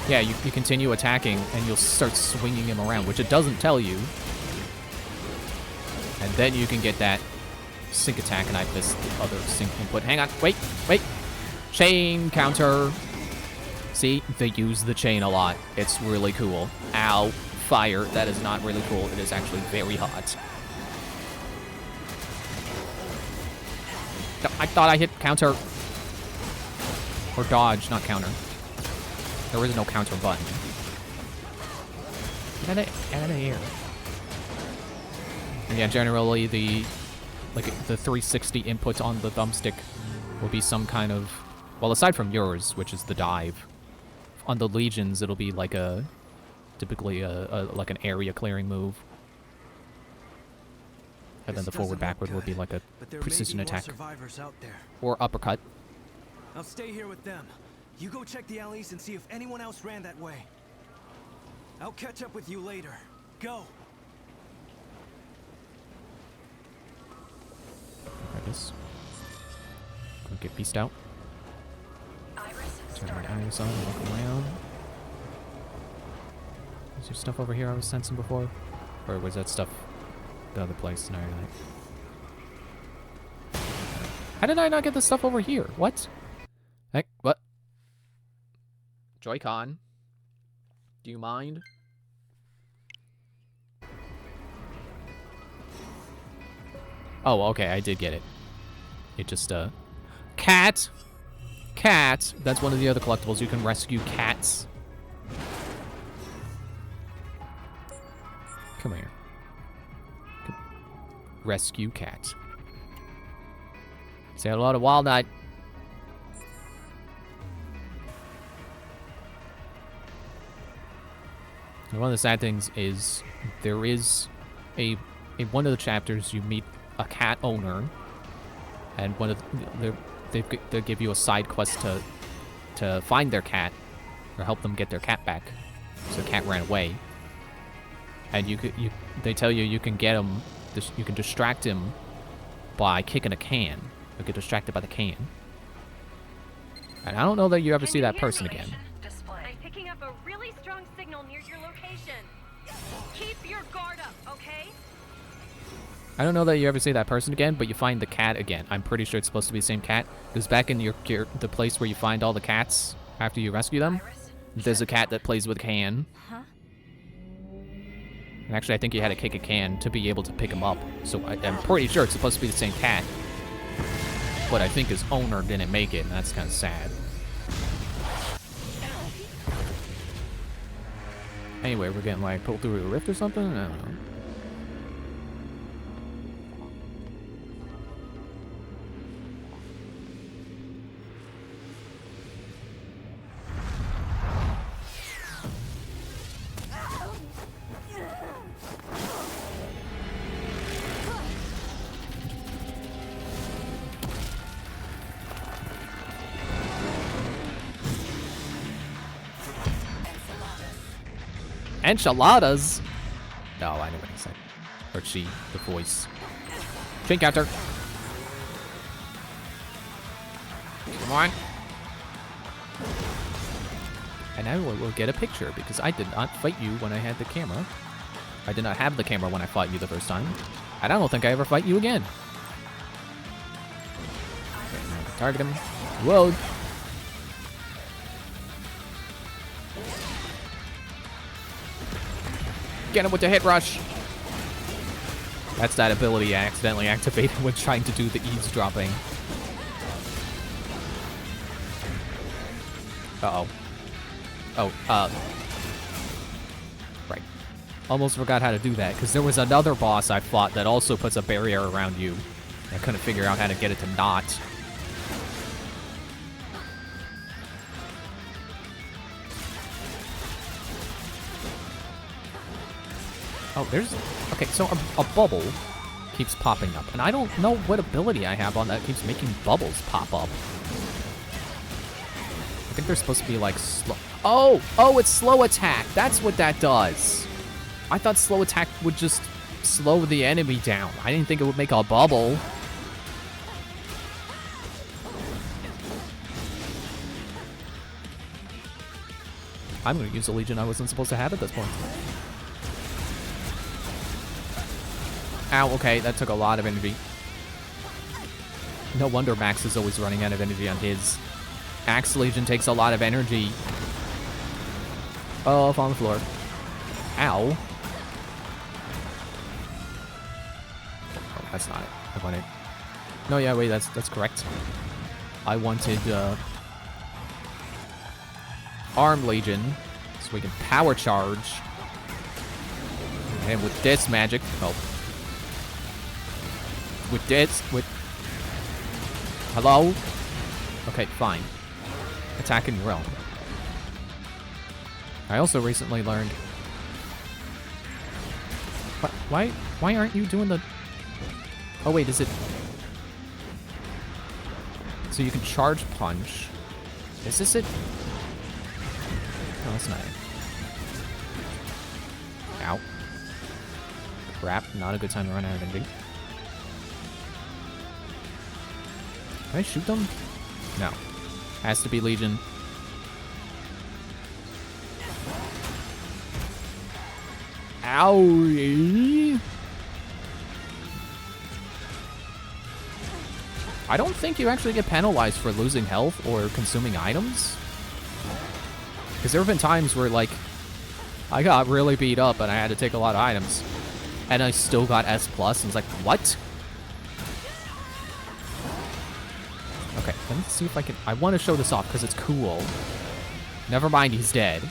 S1: Yeah, you continue attacking and you'll start swinging him around, which it doesn't tell you. And then you can get that sync attack, and I missed the other sync input. Hang on, wait. Chain counter. See, they use the chain a lot. It's really cool. Ow, fire. That is not really cool. It is actually very hot. I thought I hit counter. Or dodge, not counter. There is no counter button. Get out of here. And yeah, generally the 360 input on the thumbstick will be some kind of... Well, aside from yours, which is the dive, on the Legions, it'll be like a... Typically like an area clearing move. And then the forward-backward will be like a precision attack.
S6: Survivors out there.
S1: Or uppercut.
S6: I'll stay here with them. You go check the alleys and see if anyone else ran that way. I'll catch up with you later. Go.
S1: Grab this. Go get beast out. Turn my iris on and look around. Is there stuff over here I was sensing before? Or was that stuff the other place? No, how did I not get the stuff over here? What? Heck, what? Joy-Con. Do you mind? Oh, okay, I did get it. It just, Cat! Cat! That's one of the other collectibles. You can rescue cats. Come here. Rescue cat. Say hello to Walnut. And one of the sad things is there is in one of the chapters you meet a cat owner, and one of they give you a side quest to find their cat or help them get their cat back. So the cat ran away, and they tell you you can get him. You can distract him by kicking a can. You'll get distracted by the can. And I don't know that you ever see that person again.
S11: I'm picking up a really strong signal near your location. Keep your guard up, okay?
S1: I don't know that you ever see that person again, but you find the cat again. I'm pretty sure it's supposed to be the same cat. Because back in the place where you find all the cats after you rescue them, there's a cat that plays with a can.
S12: Huh?
S1: And actually, I think you had to kick a can to be able to pick him up. So I'm pretty sure it's supposed to be the same cat. But I think his owner didn't make it, and that's kind of sad. Anyway, we're getting like pulled through a rift or something? I don't know. Enchiladas? No, I know what he said. Or she, the voice. Chain counter. Come on. And now we'll get a picture because I did not fight you when I had the camera. I did not have the camera when I fought you the first time. And I don't think I ever fight you again. Okay, now target him. Whoa. Get him with the hit rush. That's that ability I accidentally activated when trying to do the eavesdropping. Uh-oh. Oh, right. Almost forgot how to do that, because there was another boss I fought that also puts a barrier around you. I couldn't figure out how to get it to not. Oh, there's... Okay, so a bubble keeps popping up. And I don't know what ability I have on that keeps making bubbles pop up. I think they're supposed to be, like, slow... Oh, it's slow attack. That's what that does. I thought slow attack would just slow the enemy down. I didn't think it would make a bubble. I'm going to use a Legion I wasn't supposed to have at this point. Ow, okay, that took a lot of energy. No wonder Max is always running out of energy on his. Axe Legion takes a lot of energy. Oh, off on the floor. Ow. Oh, that's not it. I wanted... No, yeah, wait, that's correct. I wanted, Arm Legion, so we can power charge. And with this magic... Oh. With this... With... Hello? Okay, fine. Attack in your own. I also recently learned... Why aren't you doing the... Oh wait, is it... So you can charge punch. Is this it? No, that's not it. Ow. Crap, not a good time to run out of energy. Can I shoot them? No. Has to be Legion. Owie! I don't think you actually get penalized for losing health or consuming items. Because there have been times where, like, I got really beat up and I had to take a lot of items. And I still got S+, and it's like, what? Okay, let me see if I can... I want to show this off because it's cool. Never mind, he's dead.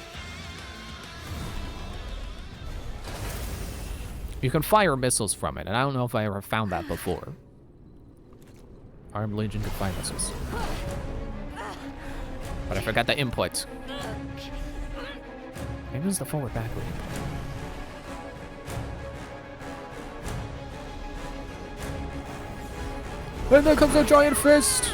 S1: You can fire missiles from it, and I don't know if I ever found that before. Armed Legion can fire missiles. But I forgot the input. Maybe it was the forward-backward input. And there comes a giant fist!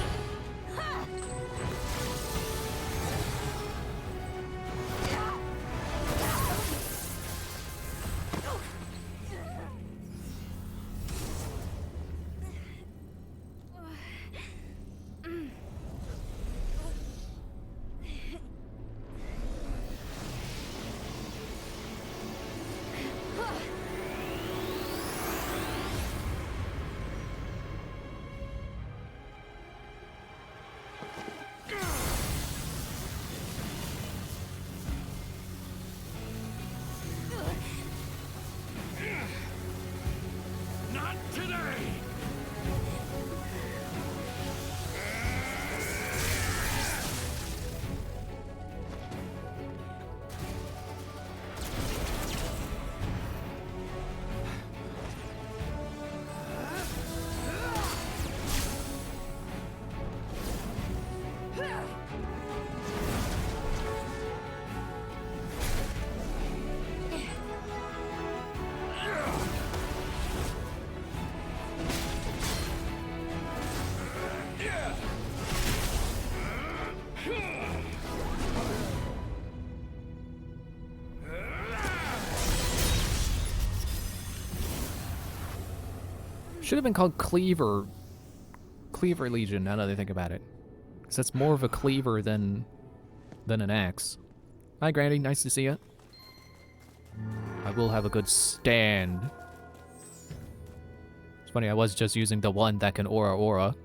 S1: Should have been called Cleaver Legion, now that I think about it. Because that's more of a cleaver than an axe. Hi, Granny. Nice to see you. I will have a good stand. It's funny, I was just using the one that can aura.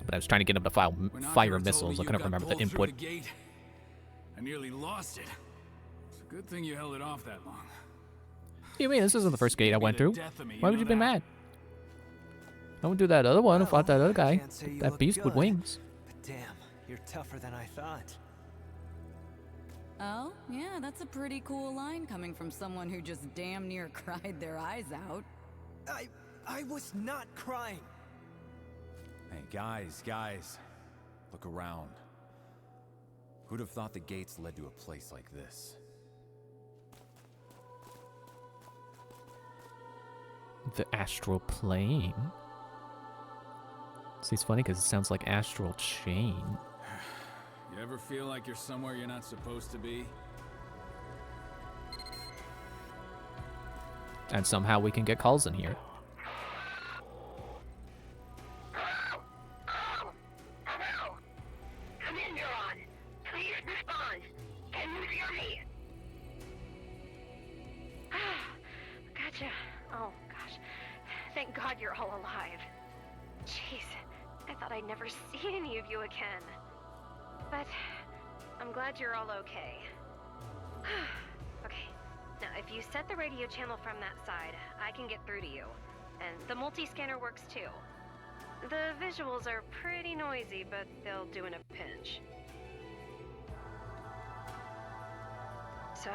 S1: But I was trying to get him to fire missiles. I couldn't remember the input.
S4: I nearly lost it. It's a good thing you held it off that long.
S1: What do you mean? This isn't the first gate I went through. Why would you be mad? I would do that other one and fought that other guy. That beast with wings.
S2: But damn, you're tougher than I thought.
S9: Oh, yeah, that's a pretty cool line coming from someone who just damn near cried their eyes out.
S2: I was not crying.
S10: Hey, guys. Look around. Who'd have thought the gates led to a place like this?
S1: The Astral Plane. See, it's funny because it sounds like Astral Chain.
S4: You ever feel like you're somewhere you're not supposed to be?
S1: And somehow we can get calls in here.
S13: Come in, Neuron. Please respond. Can you hear me? Gotcha. Oh, gosh. Thank God you're all alive. Jeez, I thought I'd never see any of you again. But I'm glad you're all okay. Okay, now if you set the radio channel from that side, I can get through to you. And the multi-scanner works too. The visuals are pretty noisy, but they'll do in a pinch. So,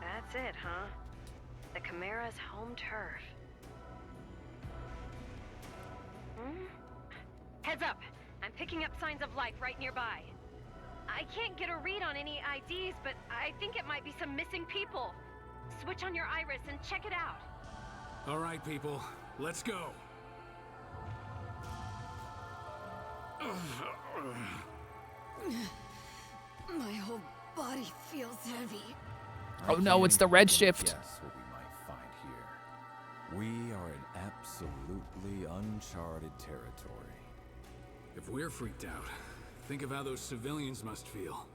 S13: that's it, huh? The Chimera's home turf. Heads up! I'm picking up signs of life right nearby. I can't get a read on any IDs, but I think it might be some missing people. Switch on your iris and check it out.
S4: All right, people, let's go.
S12: My whole body feels heavy.
S1: Oh no, it's the red shift.
S10: Guess what we might find here. We are in absolutely uncharted territory.
S4: If we're freaked out, think of how those civilians must feel.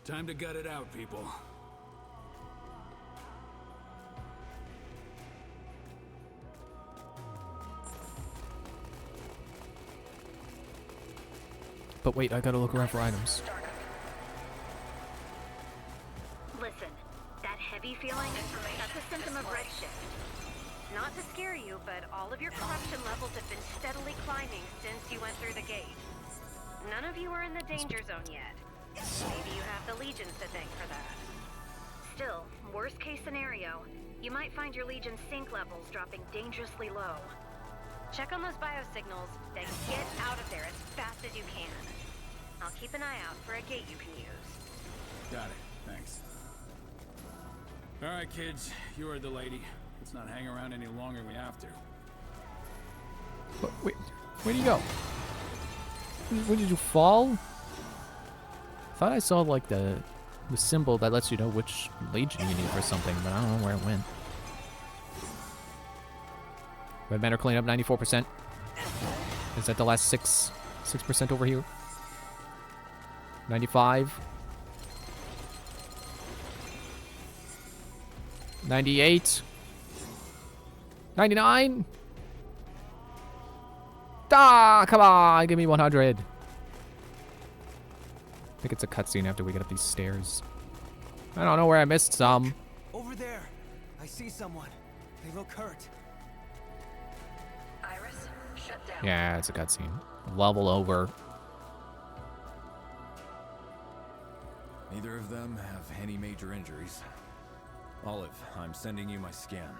S4: Time to gut it out, people.
S1: But wait, I gotta look around for items.
S11: Listen, that heavy feeling, that's a symptom of redshift. Not to scare you, but all of your corruption levels have been steadily climbing since you went through the gate. None of you are in the danger zone yet. Maybe you have the Legions to thank for that. Still, worst case scenario, you might find your Legion sync levels dropping dangerously low. Check on those biosignals, then get out of there as fast as you can. I'll keep an eye out for a gate you can use.
S4: Got it, thanks. All right, kids, you heard the lady. Let's not hang around any longer than we have to.
S1: But wait, where do you go? Where did you fall? Thought I saw like the symbol that lets you know which legion you need for something, but I don't know where it went. Red matter cleanup 94%. Is that the last 6% over here? 95. 98. 99. Ah, come on, give me 100. I think it's a cutscene after we get up these stairs. I don't know where I missed some.
S6: Over there. I see someone. They look hurt.
S3: Iris, shut down.
S1: Yeah, it's a cutscene. Level over.
S10: Neither of them have any major injuries. Olive, I'm sending you my scan.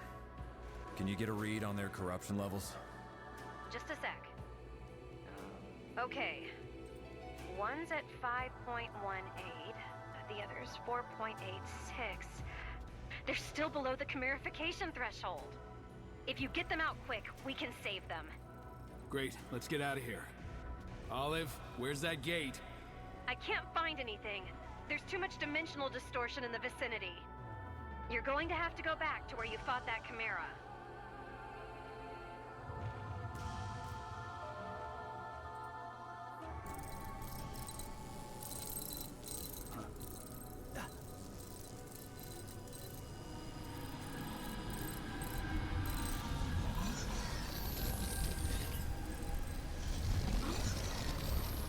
S10: Can you get a read on their corruption levels?
S13: Just a sec. Okay. One's at 5.18, the other's 4.86. They're still below the chimerification threshold. If you get them out quick, we can save them.
S4: Great, let's get out of here. Olive, where's that gate?
S13: I can't find anything. There's too much dimensional distortion in the vicinity. You're going to have to go back to where you fought that chimera.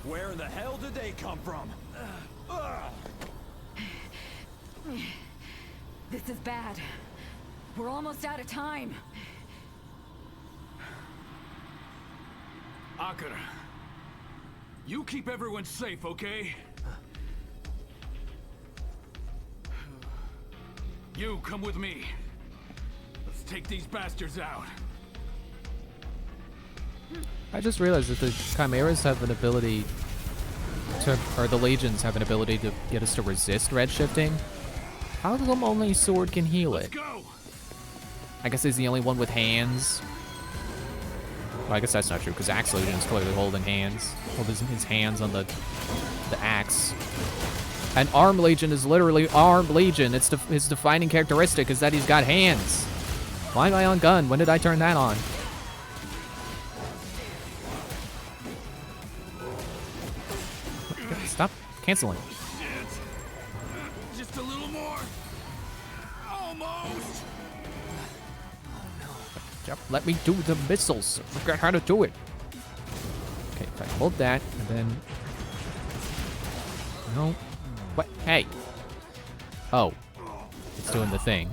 S10: Where the hell did they come from?
S12: This is bad. We're almost out of time.
S4: Akira, you keep everyone safe, okay? You come with me. Let's take these bastards out.
S1: I just realized that the chimeras have an ability to, or the legions have an ability to get us to resist redshifting. How come only sword can heal it?
S4: Go.
S1: I guess he's the only one with hands. Well, I guess that's not true, because Axe Legion is clearly holding hands. Holding his hands on the axe. And Arm Legion is literally Arm Legion. It's his defining characteristic is that he's got hands. Why am I on gun? When did I turn that on? Stop canceling.
S4: Just a little more. Almost.
S1: Yep, let me do the missiles. I forgot how to do it. Okay, if I hold that, and then... No. What? Hey. Oh. It's doing the thing.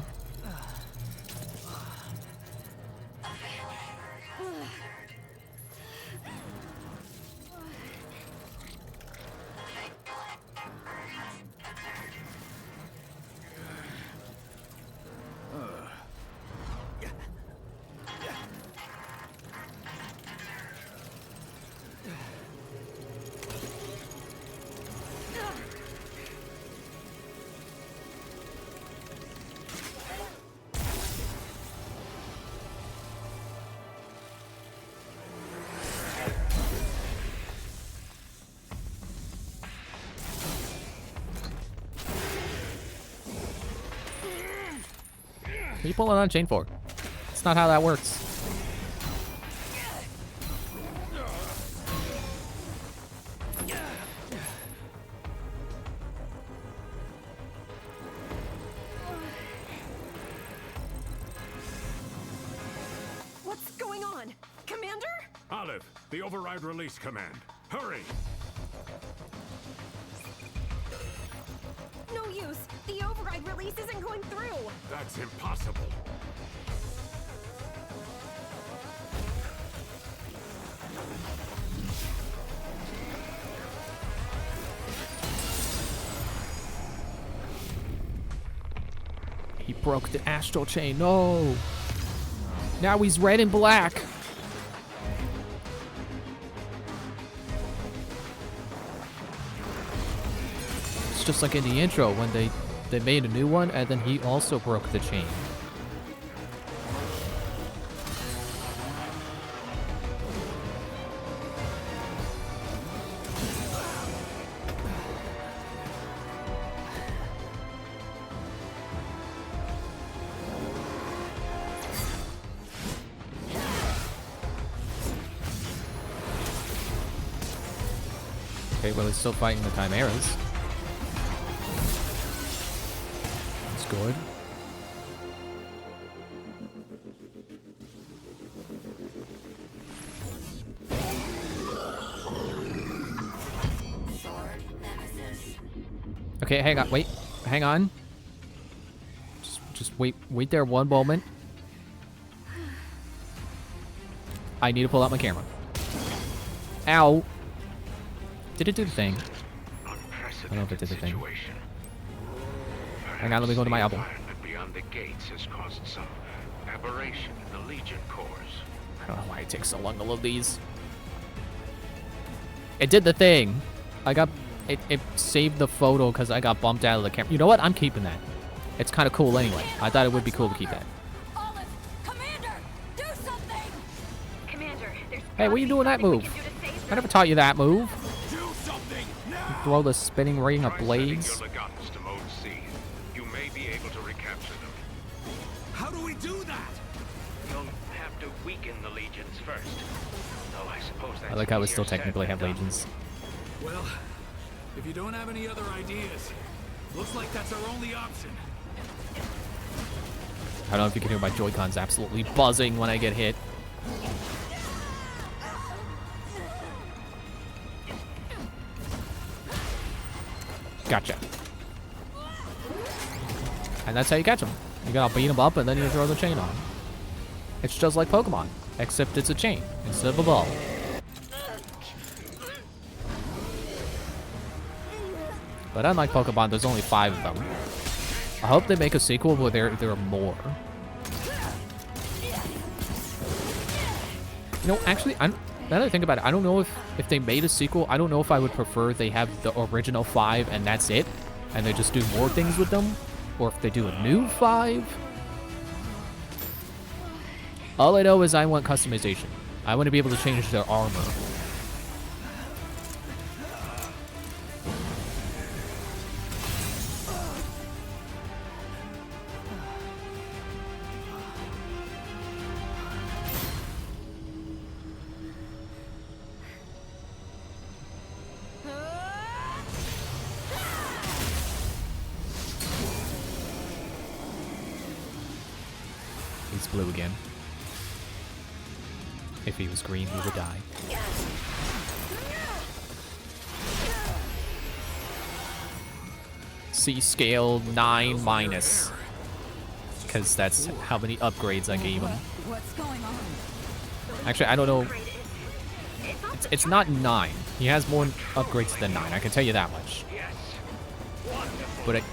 S1: What are you pulling on chain for? That's not how that works.
S14: What's going on? Commander?
S7: Olive, the override release command. Hurry!
S14: No use. The override release isn't going through.
S7: That's impossible.
S1: He broke the Astral Chain. No. Now he's red and black. It's just like in the intro when they made a new one and then he also broke the chain. Okay, well, he's still fighting the Chimeras. That's good. Okay, hang on. Wait. Hang on. Just wait there one moment. I need to pull out my camera. Ow. Did it do the thing? I don't know if it did the thing. Hang on, let me go to my album.
S7: Beyond the gates has caused some aberration in the Legion cores.
S1: I don't know why it takes so long to load these. It did the thing. It saved the photo because I got bumped out of the camera. You know what? I'm keeping that. It's kind of cool anyway. I thought it would be cool to keep that.
S14: Olive, Commander, do something.
S13: Commander, there's
S1: Hey, what are you doing that move? I never taught you that move. Throw the spinning ring of blades.
S7: Your Legatus to Mode C. You may be able to recapture them.
S4: How do we do that?
S7: You'll have to weaken the legions first. Though I suppose that's
S1: I like how we
S7: easier
S1: still
S7: said
S1: technically
S7: than
S1: have
S7: done.
S1: legions.
S4: Well, if you don't have any other ideas, looks like that's our only option.
S1: I don't know if you can hear my Joy-Cons absolutely buzzing when I get hit. Gotcha. And that's how you catch them. You gotta beat them up and then you throw the chain on. It's just like Pokemon, except it's a chain instead of a ball. But unlike Pokemon, there's only 5 of them. I hope they make a sequel where there are more. You know, actually, now that I think about it, I don't know if they made a sequel, I don't know if I would prefer they have the original 5 and that's it, and they just do more things with them, or if they do a new 5. All I know is I want customization. I want to be able to change their armor. He's blue again. If he was green, he would die. C scale 9 minus. Because that's how many upgrades I gave him.
S12: What's going on?
S1: Actually, I don't know. It's not 9. He has more upgrades than 9. I can tell you that much. But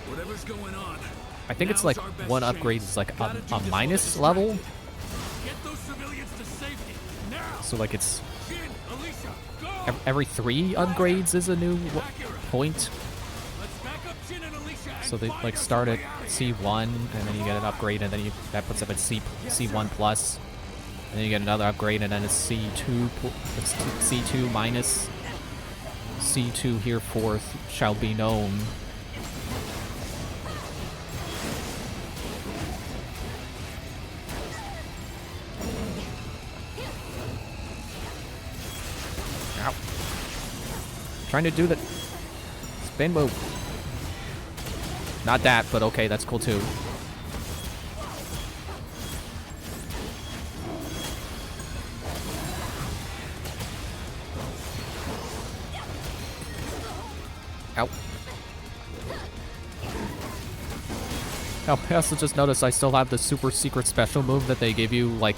S4: Whatever's going on.
S1: I think it's like one upgrade is like a minus level.
S4: Get those civilians to safety now.
S1: So like it's
S4: Jin, Alicia, go.
S1: every 3 upgrades is a new point.
S4: Let's back up Jin and Alicia.
S1: So they like start at C1 and then you get an upgrade and then that puts up at C1 plus. And then you get another upgrade and then it's C2 minus. C2 hereforth shall be known. Trying to do the spin move. Not that, but okay, that's cool too. Ow. Oh, I also just noticed I still have the super secret special move that they gave you, like,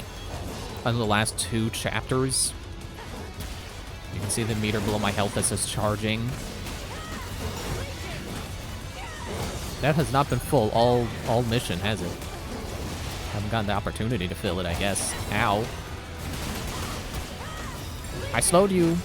S1: on the last 2 chapters. You can see the meter below my health that says charging. That has not been full all mission, has it? Haven't gotten the opportunity to fill it, I guess. Ow. I slowed you.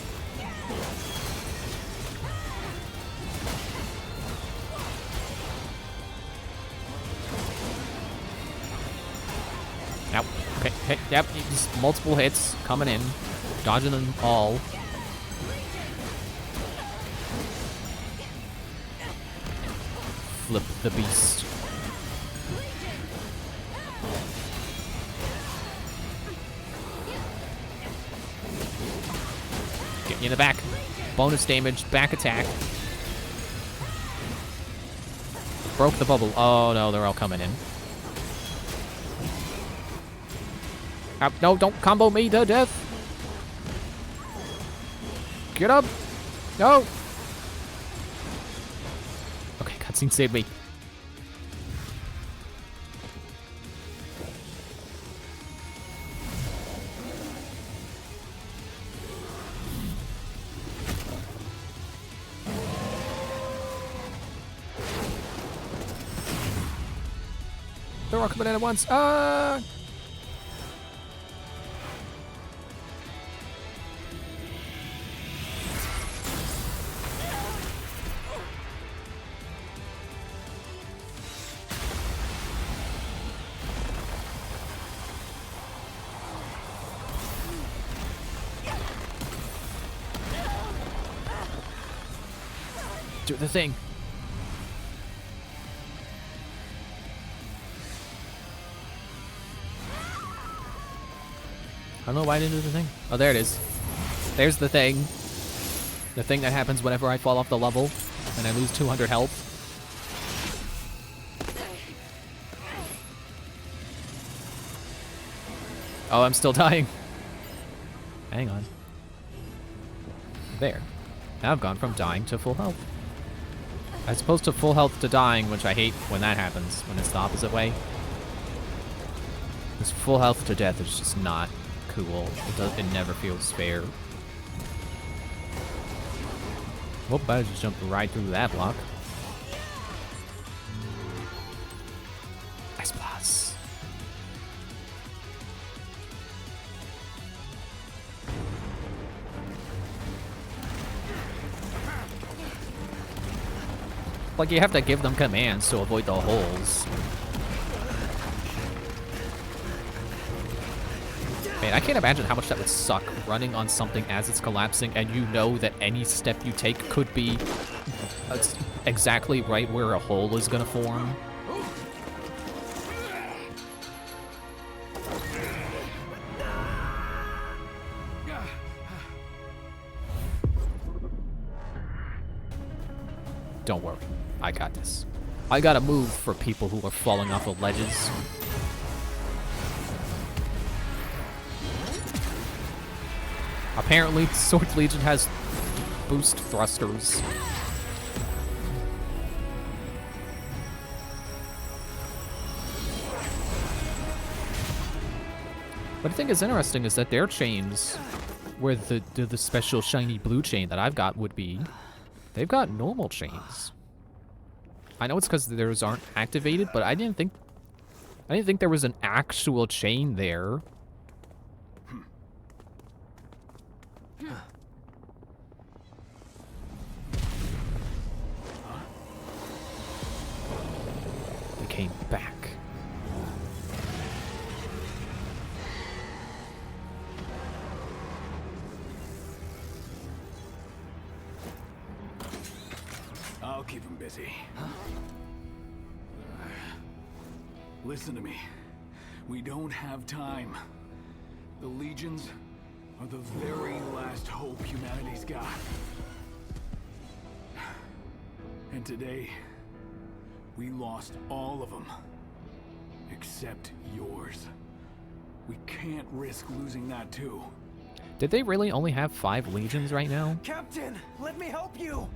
S1: Ow. Okay, hey, yep, just multiple hits coming in. Dodging them all. Flip the beast. Get you in the back. Bonus damage, back attack. Broke the bubble. Oh no, they're all coming in. No, don't combo me to death. Get up. No. Okay, cutscene saved me. They're all coming in at once. Do the thing. I don't know why I didn't do the thing. Oh, there it is. There's the thing. The thing that happens whenever I fall off the level and I lose 200 health. Oh, I'm still dying. Hang on. There. Now I've gone from dying to full health. As opposed to full health to dying, which I hate when that happens, when it's the opposite way. This full health to death is just not cool. It never feels fair. Whoop, I just jumped right through that block. Nice plus. Like, you have to give them commands to avoid the holes. Man, I can't imagine how much that would suck, running on something as it's collapsing, and you know that any step you take could be exactly right where a hole is gonna form. Don't worry, I got this. I got a move for people who are falling off of ledges. Apparently, Sword Legion has boost thrusters. What I think is interesting is that their chains, where the special shiny blue chain that I've got would be, they've got normal chains. I know it's because theirs aren't activated, but I didn't think there was an actual chain there. They came back.
S4: I'll keep him busy. Listen to me. We don't have time. The legions are the very last hope humanity's got. And today, we lost all of them. Except yours. We can't risk losing that too.
S1: Did they really only have 5 legions right now?
S6: Captain, let me help you.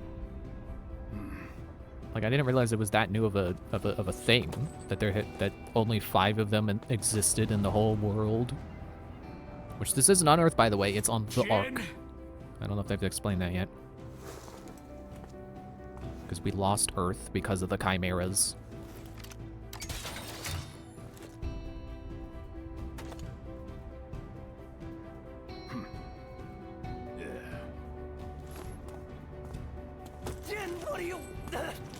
S1: Like, I didn't realize it was that new of a thing that that only 5 of them existed in the whole world. Which this isn't on Earth, by the way. It's on the Ark. I don't know if they've explained that yet. Because we lost Earth because of the chimeras.
S6: Jen, what are you...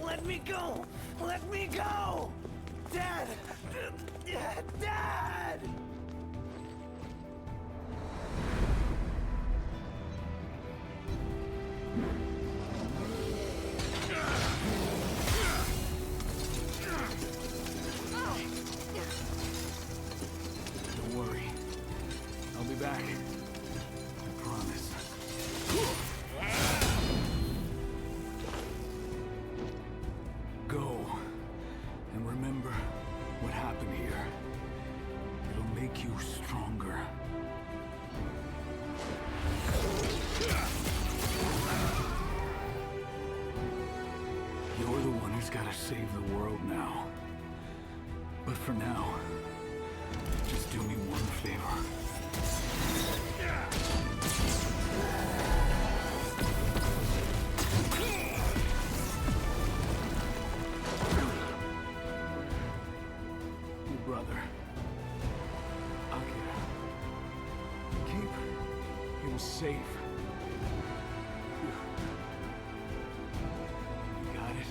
S6: let me go! Let me go! Dad! Dad!
S4: Don't worry. I'll be back. I promise. Go. And remember what happened here. It'll make you stronger. You're the one who's got to save the world now. But for now, just do me one favor. Your brother, Akira. Keep him safe. You got it?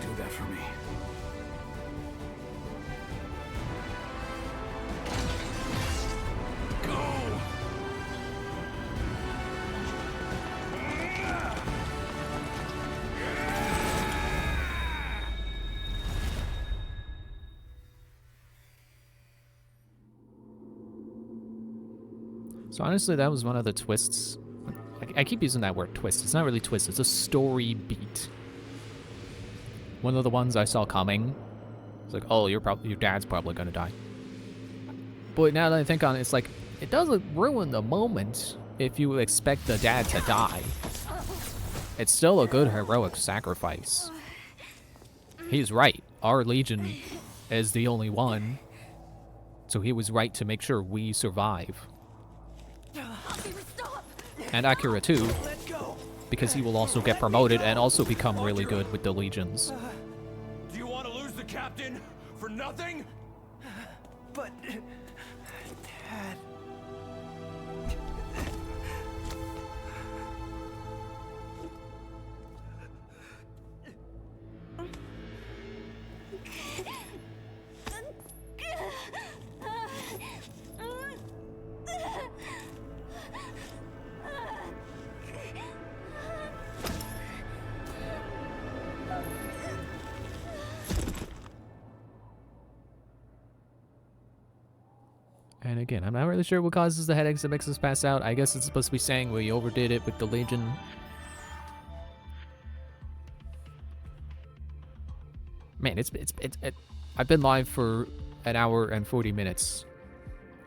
S4: Do that for me. Go!
S1: So honestly, that was one of the twists. I keep using that word twist. It's not really twist. It's a story beat. One of the ones I saw coming. It's like, oh, your dad's probably gonna die. But now that I think on it, it's like, it doesn't ruin the moment if you expect the dad to die. It's still a good heroic sacrifice. He's right. Our Legion is the only one. So he was right to make sure we survive. And Akira too, because he will also get promoted and also become really good with the legions.
S10: Do you want to lose the captain for nothing?
S6: But... Dad...
S1: And again, I'm not really sure what causes the headaches that makes us pass out. I guess it's supposed to be saying we overdid it with the Legion. Man, I've been live for an hour and 40 minutes.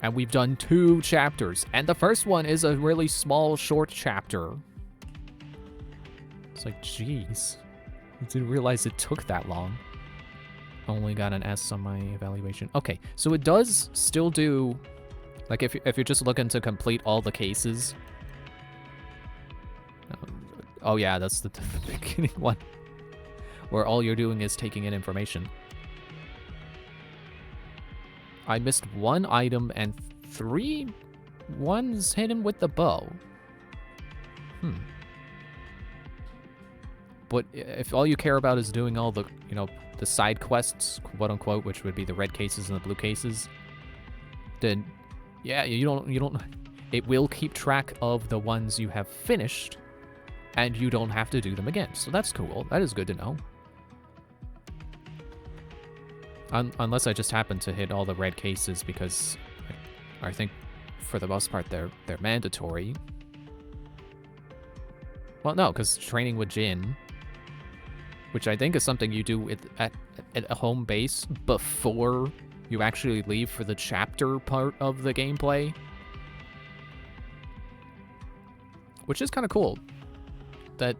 S1: And we've done 2 chapters. And the first one is a really small, short chapter. It's like, jeez. I didn't realize it took that long. Only got an S on my evaluation. Okay, so it does still do, like if you're just looking to complete all the cases. Oh yeah, that's the beginning one, where all you're doing is taking in information. I missed 1 item and 3 ones hidden with the bow. But if all you care about is doing all the, the side quests, quote unquote, which would be the red cases and the blue cases, then yeah, you don't, it will keep track of the ones you have finished and you don't have to do them again. So that's cool. That is good to know. Unless I just happen to hit all the red cases because I think for the most part they're mandatory. Well, no, because training with Jin, which I think is something you do at a home base before you actually leave for the chapter part of the gameplay. Which is kind of cool that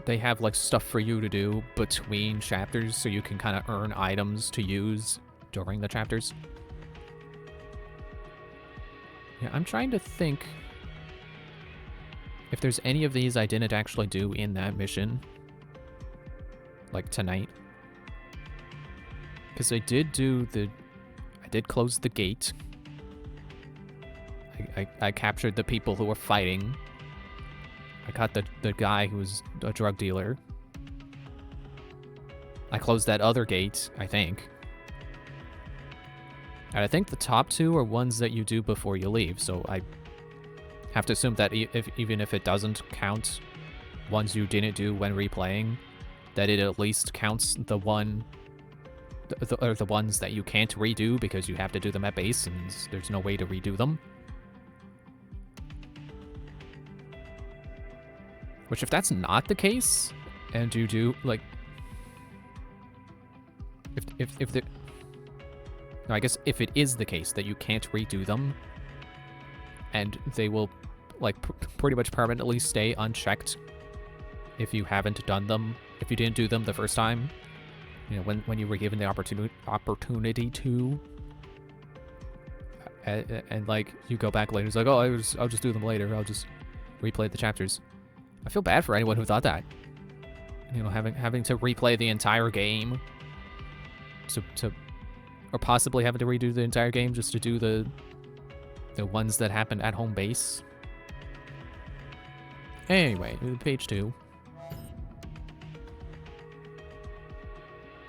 S1: they have like stuff for you to do between chapters so you can kind of earn items to use during the chapters. Yeah, I'm trying to think if there's any of these I didn't actually do in that mission. Like tonight. Because I did close the gate. I captured the people who were fighting. I caught the guy who was a drug dealer. I closed that other gate, I think. And I think the top two are ones that you do before you leave, so I have to assume that even if it doesn't count ones you didn't do when replaying, that it at least counts the ones that you can't redo because you have to do them at base and there's no way to redo them. Which, if that's not the case, and you do, like... If the... No, I guess if it is the case that you can't redo them, and they will, like, pretty much permanently stay unchecked if you haven't done them, if you didn't do them the first time, you know, when you were given the opportunity to, and like, you go back later, it's like, oh, I'll just do them later, I'll just replay the chapters. I feel bad for anyone who thought that. You know, having to replay the entire game, or possibly having to redo the entire game just to do the ones that happened at home base. Anyway, page 2.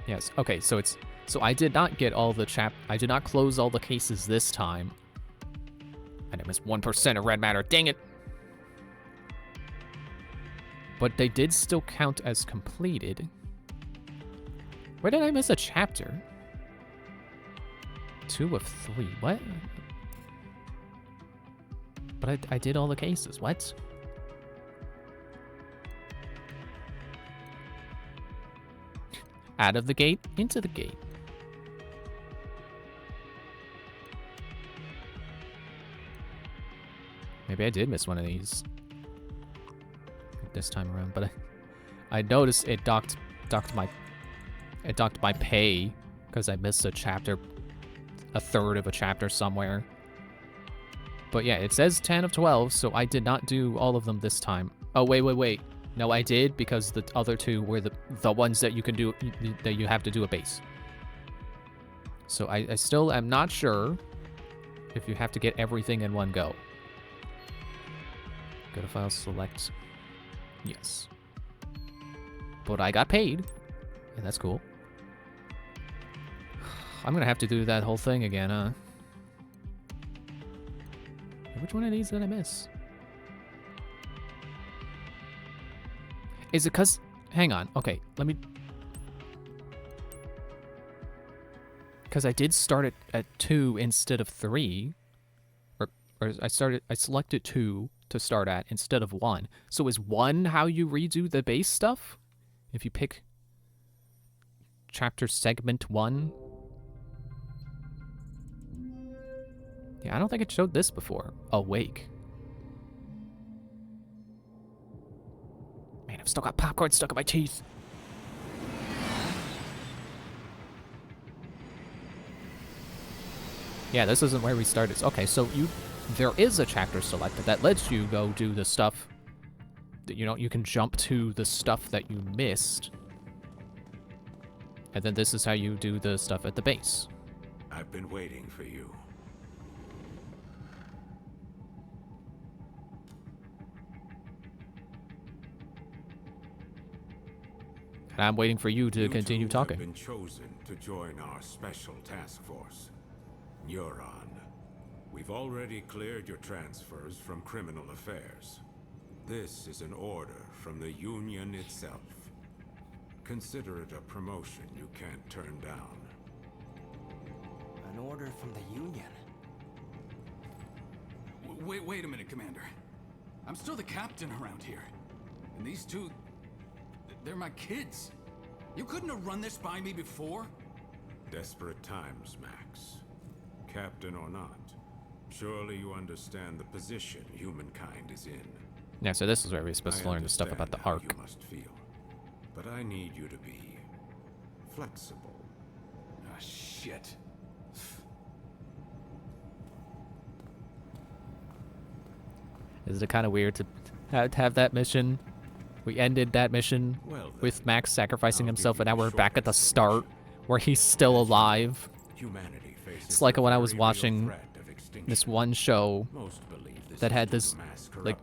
S1: Yes. Okay. So I did not get all the I did not close all the cases this time, and I missed 1% of red matter. Dang it. But they did still count as completed. Where did I miss a chapter? 2 of 3. What? But I did all the cases. What? Out of the gate, into the gate. Maybe I did miss one of these this time around, but I noticed it docked my pay because I missed a chapter, a third of a chapter somewhere. But yeah, it says 10 of 12, so I did not do all of them this time. Oh, wait. No, I did, because the other 2 were the ones that you can do, that you have to do a base. So I still am not sure if you have to get everything in one go. Go to file, select. Yes. But I got paid, and that's cool. I'm gonna have to do that whole thing again, huh? Which one of these did I miss? Is it because... Hang on. Okay, let me... Because I did start it at 2 instead of 3. Or I selected 2 to start at instead of 1. So is 1 how you redo the base stuff? If you pick chapter segment 1? Yeah, I don't think it showed this before. Awake. Man, I've still got popcorn stuck in my teeth. Yeah, this isn't where we started. Okay, so there is a chapter selected that lets you go do the stuff that, you know, you can jump to the stuff that you missed. And then this is how you do the stuff at the base.
S7: I've been waiting for you.
S1: And I'm waiting for you to continue talking.
S7: You have been chosen to join our special task force. Neuron. We've already cleared your transfers from criminal affairs. This is an order from the Union itself. Consider it a promotion you can't turn down.
S2: An order from the Union?
S4: Wait a minute, Commander. I'm still the captain around here. And these two, they're my kids. You couldn't have run this by me before?
S7: Desperate times, Max. Captain or not, surely you understand the position humankind is in.
S1: Yeah, so this is where we're supposed to learn the stuff about the
S7: How
S1: Ark.
S7: you must feel, but I need you to be flexible.
S4: Ah, shit.
S1: Is it kind of weird to have that mission? We ended that mission with Max sacrificing himself, and now we're back at the start where he's still alive. It's like when I was watching this one show that had this, like,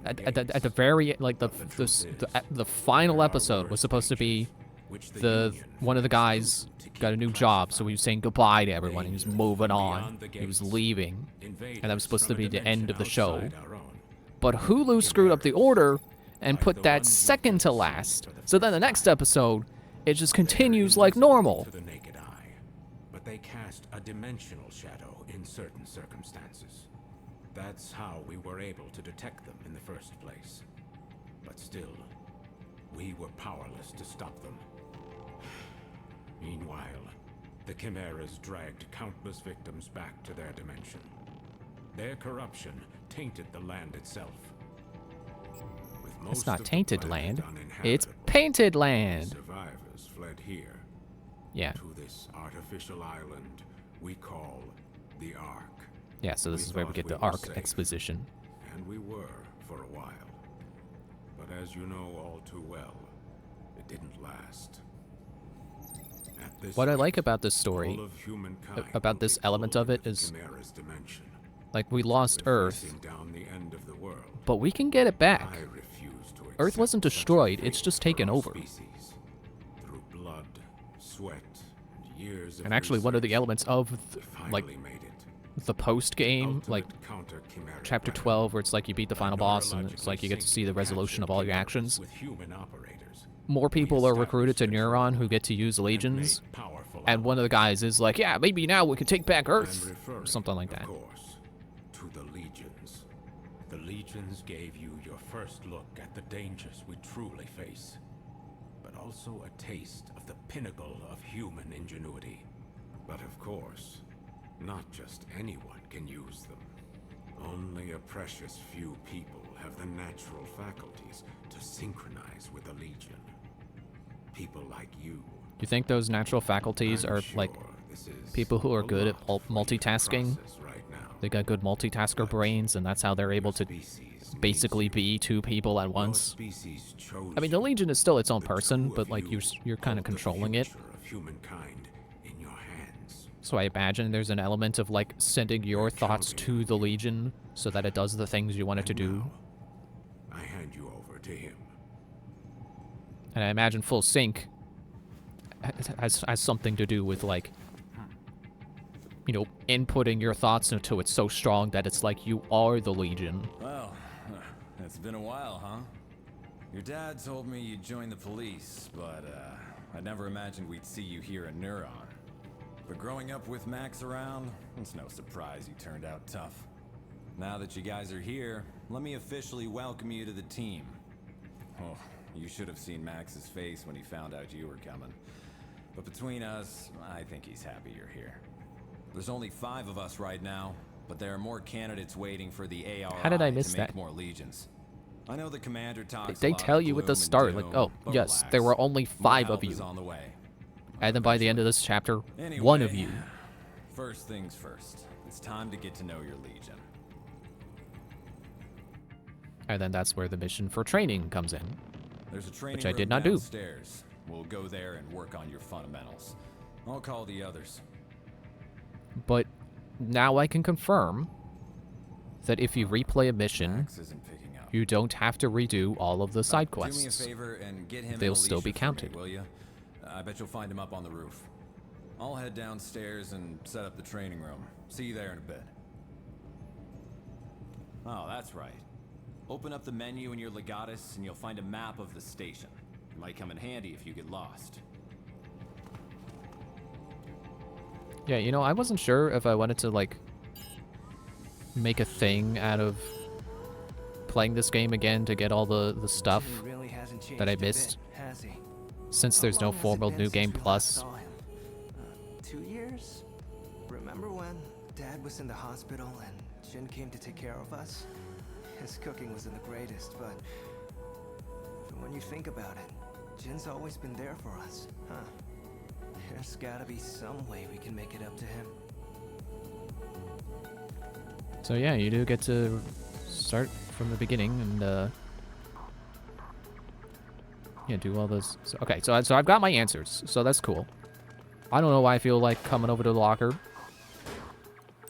S1: at the very, like, the final episode was supposed to be one of the guys got a new job, so he was saying goodbye to everyone. He was moving on. He was leaving, and that was supposed to be the end of the show. But Hulu screwed up the order and put that second to last. So then the next episode, it just continues like normal.
S7: To the naked eye, but they cast a dimensional shadow in certain circumstances. That's how we were able to detect them in the first place. But still, we were powerless to stop them. Meanwhile, the Chimeras dragged countless victims back to their dimension. Their corruption tainted the land itself.
S1: It's not tainted land. It's painted land.
S7: Survivors fled here.
S1: Yeah.
S7: To this artificial island we call the Ark.
S1: Yeah, so this is where we get the Ark exposition.
S7: And we were for a while. But as you know all too well, it didn't last.
S1: What I like about this story, about this element of it, is like we lost Earth, but we can get it back. Earth wasn't destroyed, it's just taken over.
S7: Through blood, sweat, and years of
S1: And actually one of the elements of like the post game, like chapter 12, where it's like you beat the final boss and it's like you get to see the resolution of all your actions. More people are recruited to Neuron who get to use legions, and one of the guys is like, yeah, maybe now we can take back Earth, or something like that.
S7: Of course, to the legions. The legions gave you your first look at the dangers we truly face, but also a taste of the pinnacle of human ingenuity. But of course, not just anyone can use them. Only a precious few people have the natural faculties to synchronize with the Legion. People like you.
S1: You think those natural faculties are like people who are good at multitasking? They got good multitasker brains, and that's how they're able to basically be two people at once. I mean, the Legion is still its own person, but like you're kind of controlling it. So I imagine there's an element of like sending your thoughts to the Legion so that it does the things you want it to do.
S7: I hand you over to him.
S1: And I imagine full sync has something to do with like, you know, inputting your thoughts into it so strong that it's like you are the Legion.
S10: Well, it's been a while, huh? Your dad told me you'd join the police, but I never imagined we'd see you here in Neuron. But growing up with Max around, it's no surprise you turned out tough. Now that you guys are here, let me officially welcome you to the team. Oh, you should have seen Max's face when he found out you were coming. But between us, I think he's happy you're here. There's only 5 of us right now, but there are more candidates waiting for the ARI
S1: How did I miss
S10: to make
S1: that?
S10: more legions. I know the commander talks
S1: They tell you at the start, like, oh, yes, there were only 5 of you.
S10: On the way.
S1: And then by the end of this chapter,
S10: Anyway,
S1: 1 of you.
S10: First things first. It's time to get to know your Legion.
S1: And then that's where the mission for training comes in.
S10: There's a training
S1: which I
S10: room
S1: did not do.
S10: downstairs. We'll go there and work on your fundamentals. I'll call the others.
S1: But now I can confirm that if you replay a mission,
S10: Max isn't picking up.
S1: you don't have to redo all of the side
S10: Do me a
S1: quests.
S10: favor and get him
S1: They'll
S10: and
S1: still be
S10: Alicia for me,
S1: counted.
S10: will you? I bet you'll find him up on the roof. I'll head downstairs and set up the training room. See you there in a bit. Oh, that's right. Open up the menu in your Legatus and you'll find a map of the station. It might come in handy if you get lost.
S1: Yeah, you know, I wasn't sure if I wanted to, like, make a thing out of playing this game again to get all the stuff that I missed. Since there's no formal New Game Plus.
S2: 2 years? Remember when Dad was in the hospital and Jin came to take care of us? His cooking wasn't the greatest, but when you think about it, Jin's always been there for us, huh? There's gotta be some way we can make it up to him.
S1: So yeah, you do get to start from the beginning and yeah, do all those. So, okay, so I've got my answers, so that's cool. I don't know why I feel like coming over to the locker.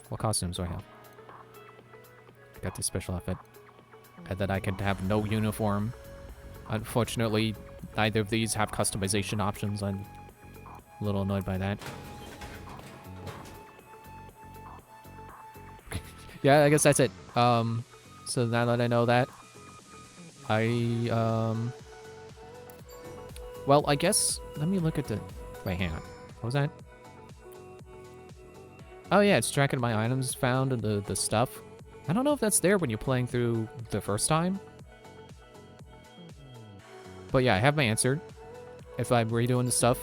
S1: What costumes do I have? Got this special outfit, and then I can have no uniform. Unfortunately, neither of these have customization options. I'm a little annoyed by that. Yeah, I guess that's it. So now that I know that, well, I guess, let me look at the, wait, hang on. What was that? Oh yeah, it's tracking my items found and the stuff. I don't know if that's there when you're playing through the first time. But yeah, I have my answer. If I'm redoing the stuff,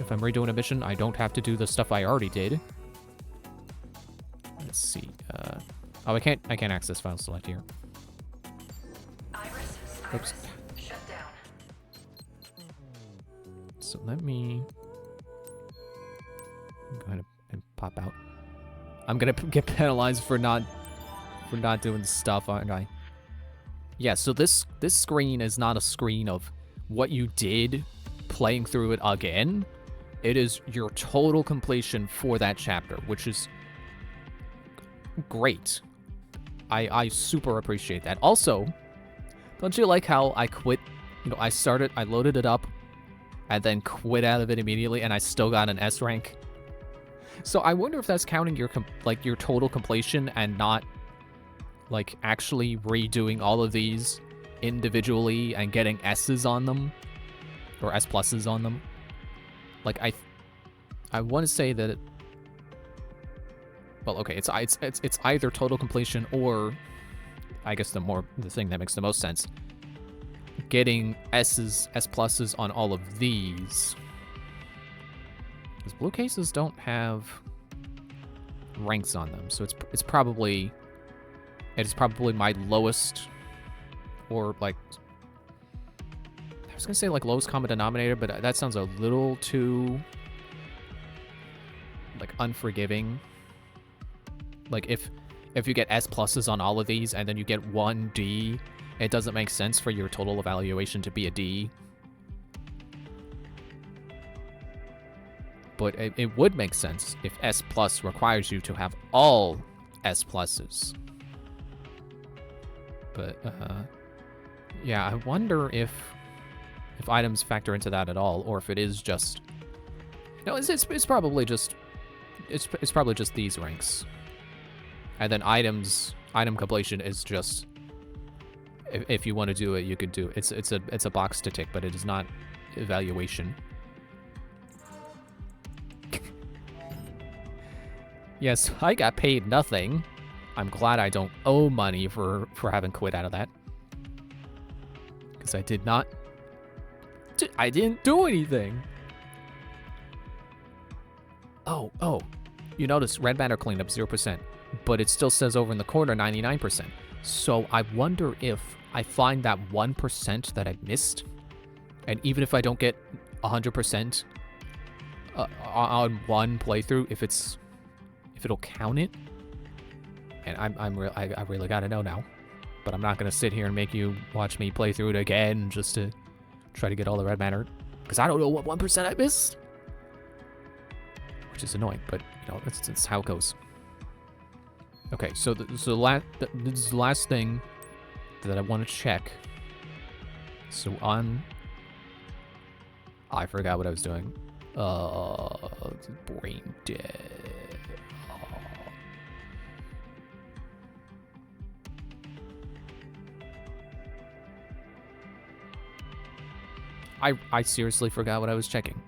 S1: if I'm redoing a mission, I don't have to do the stuff I already did. Let's see. Oh, I can't access file select here. Oops. So let me go ahead and pop out. I'm gonna get penalized for not doing stuff, aren't I? Yeah. So this screen is not a screen of what you did playing through it again. It is your total completion for that chapter, which is great. I super appreciate that. Also, don't you like how I quit? You know, I loaded it up, and then quit out of it immediately, and I still got an S rank. So I wonder if that's counting your your total completion and not like actually redoing all of these individually and getting S's on them or S pluses on them. Like I want to say that. Well, okay, it's either total completion or, I guess the thing that makes the most sense, getting S pluses on all of these. Because blue cases don't have ranks on them, so it's probably my lowest, or like, I was gonna say like lowest common denominator, but that sounds a little too like unforgiving. Like if you get S pluses on all of these and then you get 1 D, it doesn't make sense for your total evaluation to be a D. But it would make sense if S plus requires you to have all S pluses. But yeah, I wonder if items factor into that at all, or if it is just, no, it's probably just these ranks. And then item completion is just, if you want to do it, you could do it. It's a box to tick, but it is not evaluation. Yes, I got paid nothing. I'm glad I don't owe money for having quit out of that. Because I didn't do anything. Oh, you notice red matter cleanup 0%. But it still says over in the corner 99%. So I wonder if I find that 1% that I missed, and even if I don't get 100% on one playthrough, if it'll count it. And I really gotta know now, but I'm not gonna sit here and make you watch me play through it again just to try to get all the red matter, because I don't know what 1% I missed, which is annoying. But you know, that's how it goes. Okay, so this is the last thing that I want to check. So I forgot what I was doing. Brain dead. I seriously forgot what I was checking.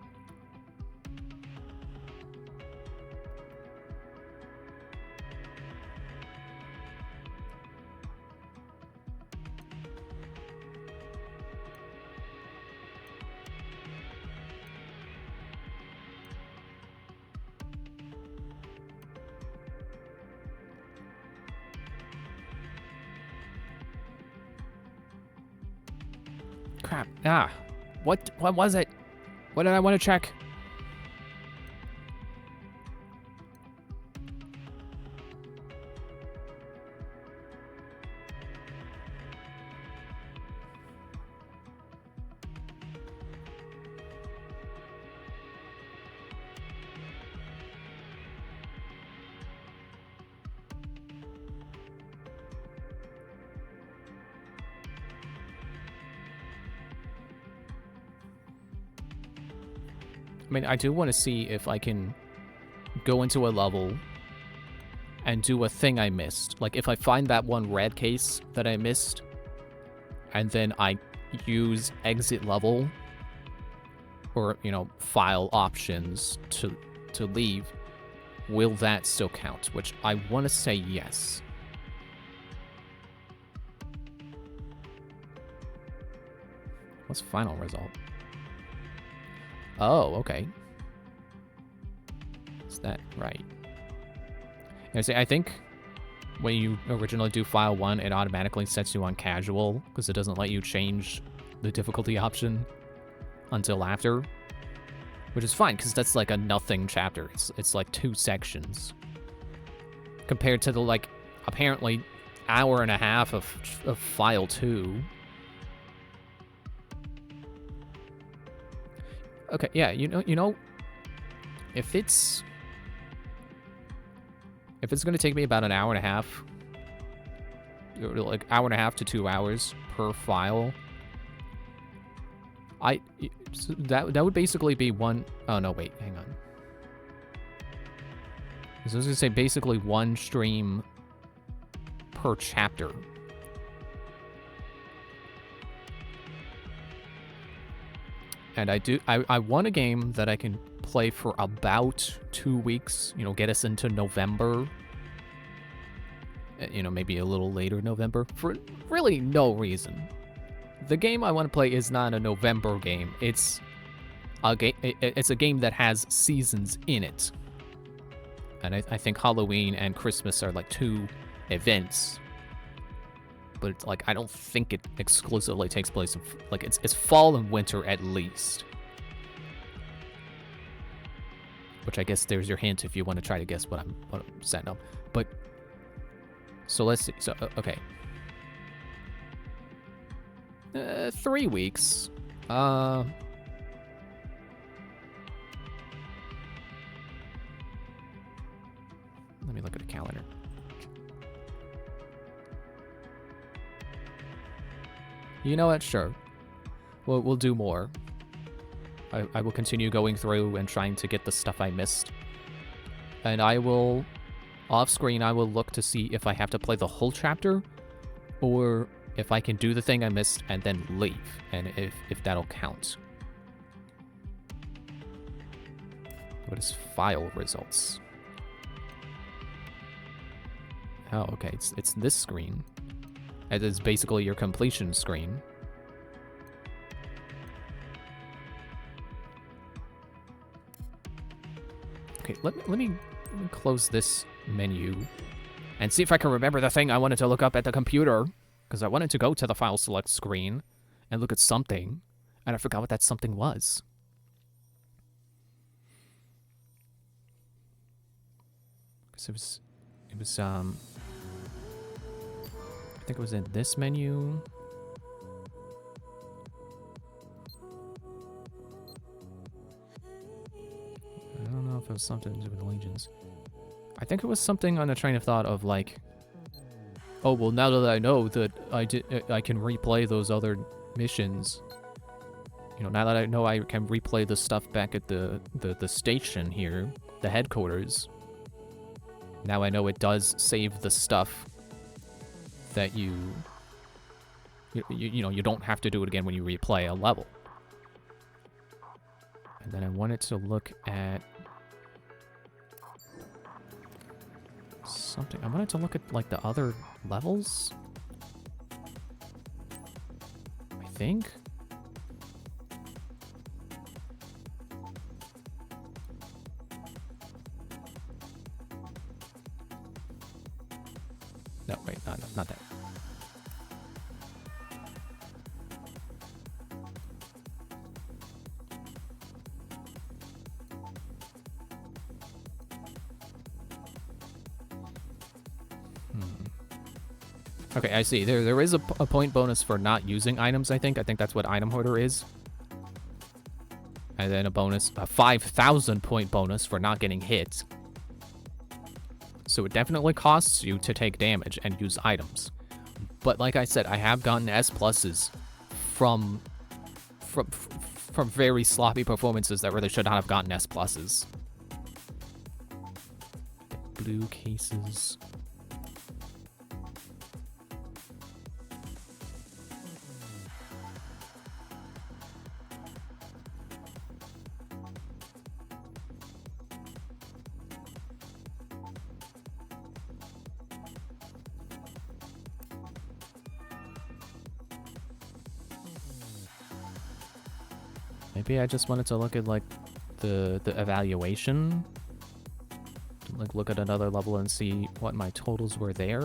S1: Crap. Ah. What was it? What did I want to check? I mean, I do want to see if I can go into a level and do a thing I missed. Like, if I find that one red case that I missed, and then I use exit level, or, you know, file options to leave, will that still count? Which I want to say yes. What's final result? Oh, okay. Is that right? I think when you originally do file 1, it automatically sets you on casual, because it doesn't let you change the difficulty option until after. Which is fine, because that's like a nothing chapter. It's like 2 sections. Compared to the, like, apparently hour and a half of file 2. Okay, yeah, you know, if it's gonna take me about an hour and a half, like hour and a half to 2 hours per file, so that would basically be one. Oh no, wait, hang on. So I was gonna say basically 1 stream per chapter. And I want a game that I can play for about 2 weeks, you know, get us into November. You know, maybe a little later November, for really no reason. The game I want to play is not a November game. It's a game that has seasons in it. And I think Halloween and Christmas are like 2 events. But it's like, I don't think it exclusively takes place in, like, it's fall and winter at least. Which I guess there's your hint if you want to try to guess what I'm setting up. But so let's see. So okay, 3 weeks. Let me look at the calendar. You know what? Sure. We'll do more. I will continue going through and trying to get the stuff I missed. And I will, off screen, I will look to see if I have to play the whole chapter, or if I can do the thing I missed and then leave, and if that'll count. What is file results? Oh, okay, it's this screen. It is basically your completion screen. Okay, let me close this menu and see if I can remember the thing I wanted to look up at the computer, because I wanted to go to the file select screen and look at something, and I forgot what that something was. Because it was I think it was in this menu. I don't know if it was something to do with Legions. I think it was something on the train of thought of like, oh well, now that I know that I can replay those other missions. You know, now that I know I can replay the stuff back at the station here, the headquarters. Now I know it does save the stuff that you know, you don't have to do it again when you replay a level. And then I wanted to look at something. I wanted to look at like the other levels, I think. No, wait, not that. Okay, I see. There is a point bonus for not using items, I think. I think that's what item hoarder is. And then a 5,000 point bonus for not getting hit. So it definitely costs you to take damage and use items. But like I said, I have gotten S pluses from very sloppy performances that really should not have gotten S pluses. Blue cases. Maybe I just wanted to look at, like, the evaluation. Like, look at another level and see what my totals were there.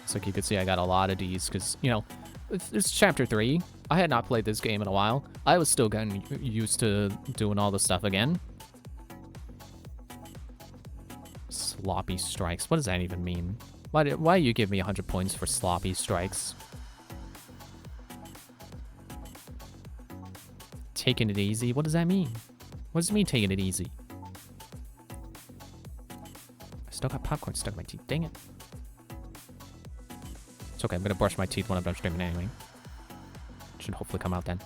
S1: So you can see I got a lot of Ds, because, you know, it's Chapter 3. I had not played this game in a while. I was still getting used to doing all the stuff again. Sloppy strikes. What does that even mean? Why you give me 100 points for sloppy strikes? Taking it easy? What does that mean? What does it mean, taking it easy? I still got popcorn stuck in my teeth. Dang it. It's okay. I'm going to brush my teeth when I'm done streaming anyway. Should hopefully come out then.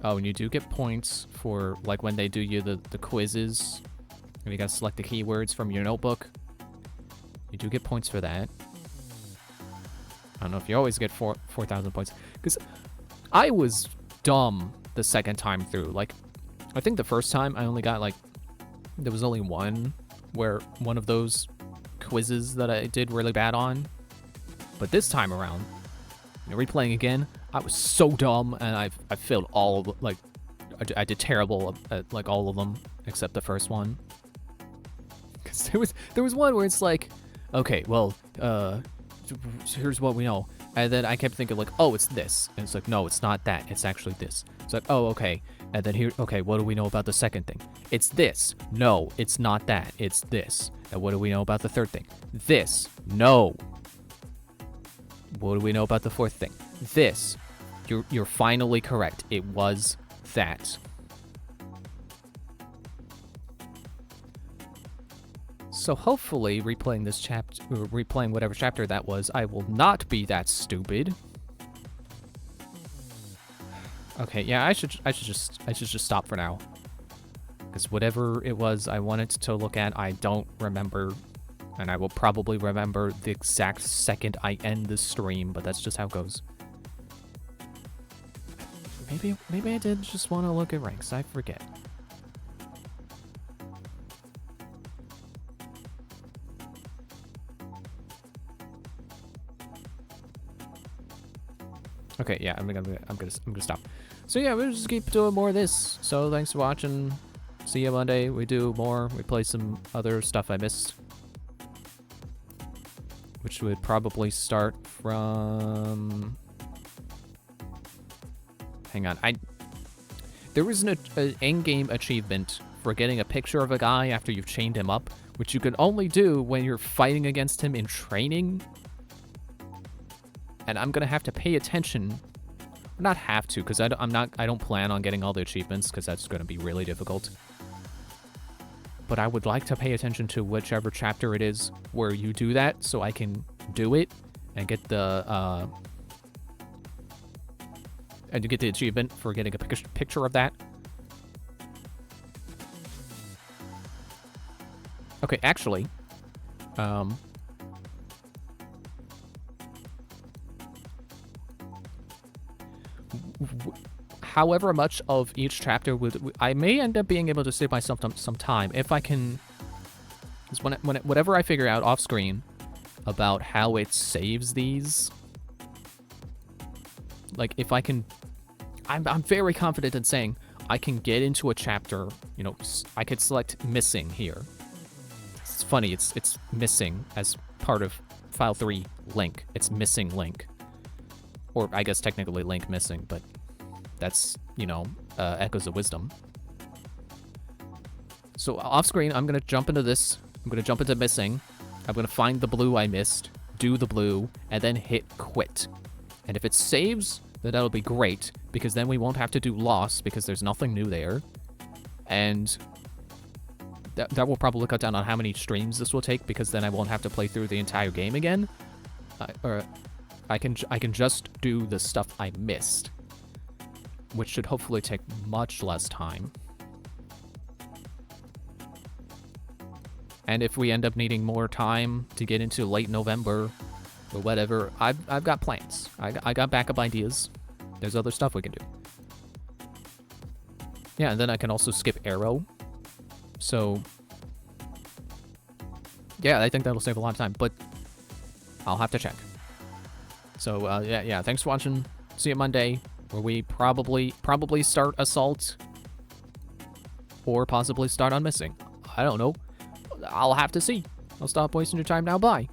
S1: Oh, and you do get points for, like, when they do you the quizzes. And you gotta select the keywords from your notebook. You do get points for that. I don't know if you always get 4,000 points. Because I was dumb the second time through. Like, I think the first time I only got, like, there was only one where one of those quizzes that I did really bad on. But this time around, you know, replaying again, I was so dumb and I failed all of, like, I did terrible at, like, all of them except the first one. Because there was one where it's like, okay, well, here's what we know. And then I kept thinking, like, oh, it's this. And it's like, no, it's not that. It's actually this. It's like, oh, okay. And then here, okay, what do we know about the second thing? It's this. No, it's not that. It's this. And what do we know about the third thing? This. No. What do we know about the fourth thing? This. You're finally correct. It was that. So hopefully, replaying this chapter, or replaying whatever chapter that was, I will not be that stupid. Okay, yeah, I should just stop for now, because whatever it was I wanted to look at, I don't remember, and I will probably remember the exact second I end the stream, but that's just how it goes. Maybe I did just want to look at ranks. I forget. Okay, yeah, I'm gonna stop. So yeah, we'll just keep doing more of this. So thanks for watching. See you Monday. We do more. We play some other stuff I missed, which would probably start from. Hang on, there was an in-game achievement for getting a picture of a guy after you've chained him up, which you can only do when you're fighting against him in training. And I'm gonna have to pay attention. Not have to, because I don't plan on getting all the achievements, because that's gonna be really difficult. But I would like to pay attention to whichever chapter it is where you do that, so I can do it and get the achievement for getting a picture of that. Okay, actually, however much of each chapter I may end up being able to save myself some time if I can. Because whatever I figure out off screen about how it saves these, like if I can, I'm very confident in saying I can get into a chapter. You know, I could select missing here. It's funny. It's missing as part of file 3 link. It's missing link, or I guess technically link missing, but that's, you know, Echoes of Wisdom. So off screen, I'm gonna jump into this. I'm gonna jump into missing. I'm gonna find the blue I missed, do the blue, and then hit quit. And if it saves, then that'll be great, because then we won't have to do loss, because there's nothing new there. And that will probably cut down on how many streams this will take, because then I won't have to play through the entire game again. Or I can just do the stuff I missed, which should hopefully take much less time. And if we end up needing more time to get into late November or whatever, I've got plans. I got backup ideas. There's other stuff we can do. Yeah, and then I can also skip Arrow. So, yeah, I think that'll save a lot of time, but I'll have to check. So, yeah, thanks for watching. See you Monday, where we probably start Assault, or possibly start on Missing. I don't know. I'll have to see. I'll stop wasting your time now. Bye.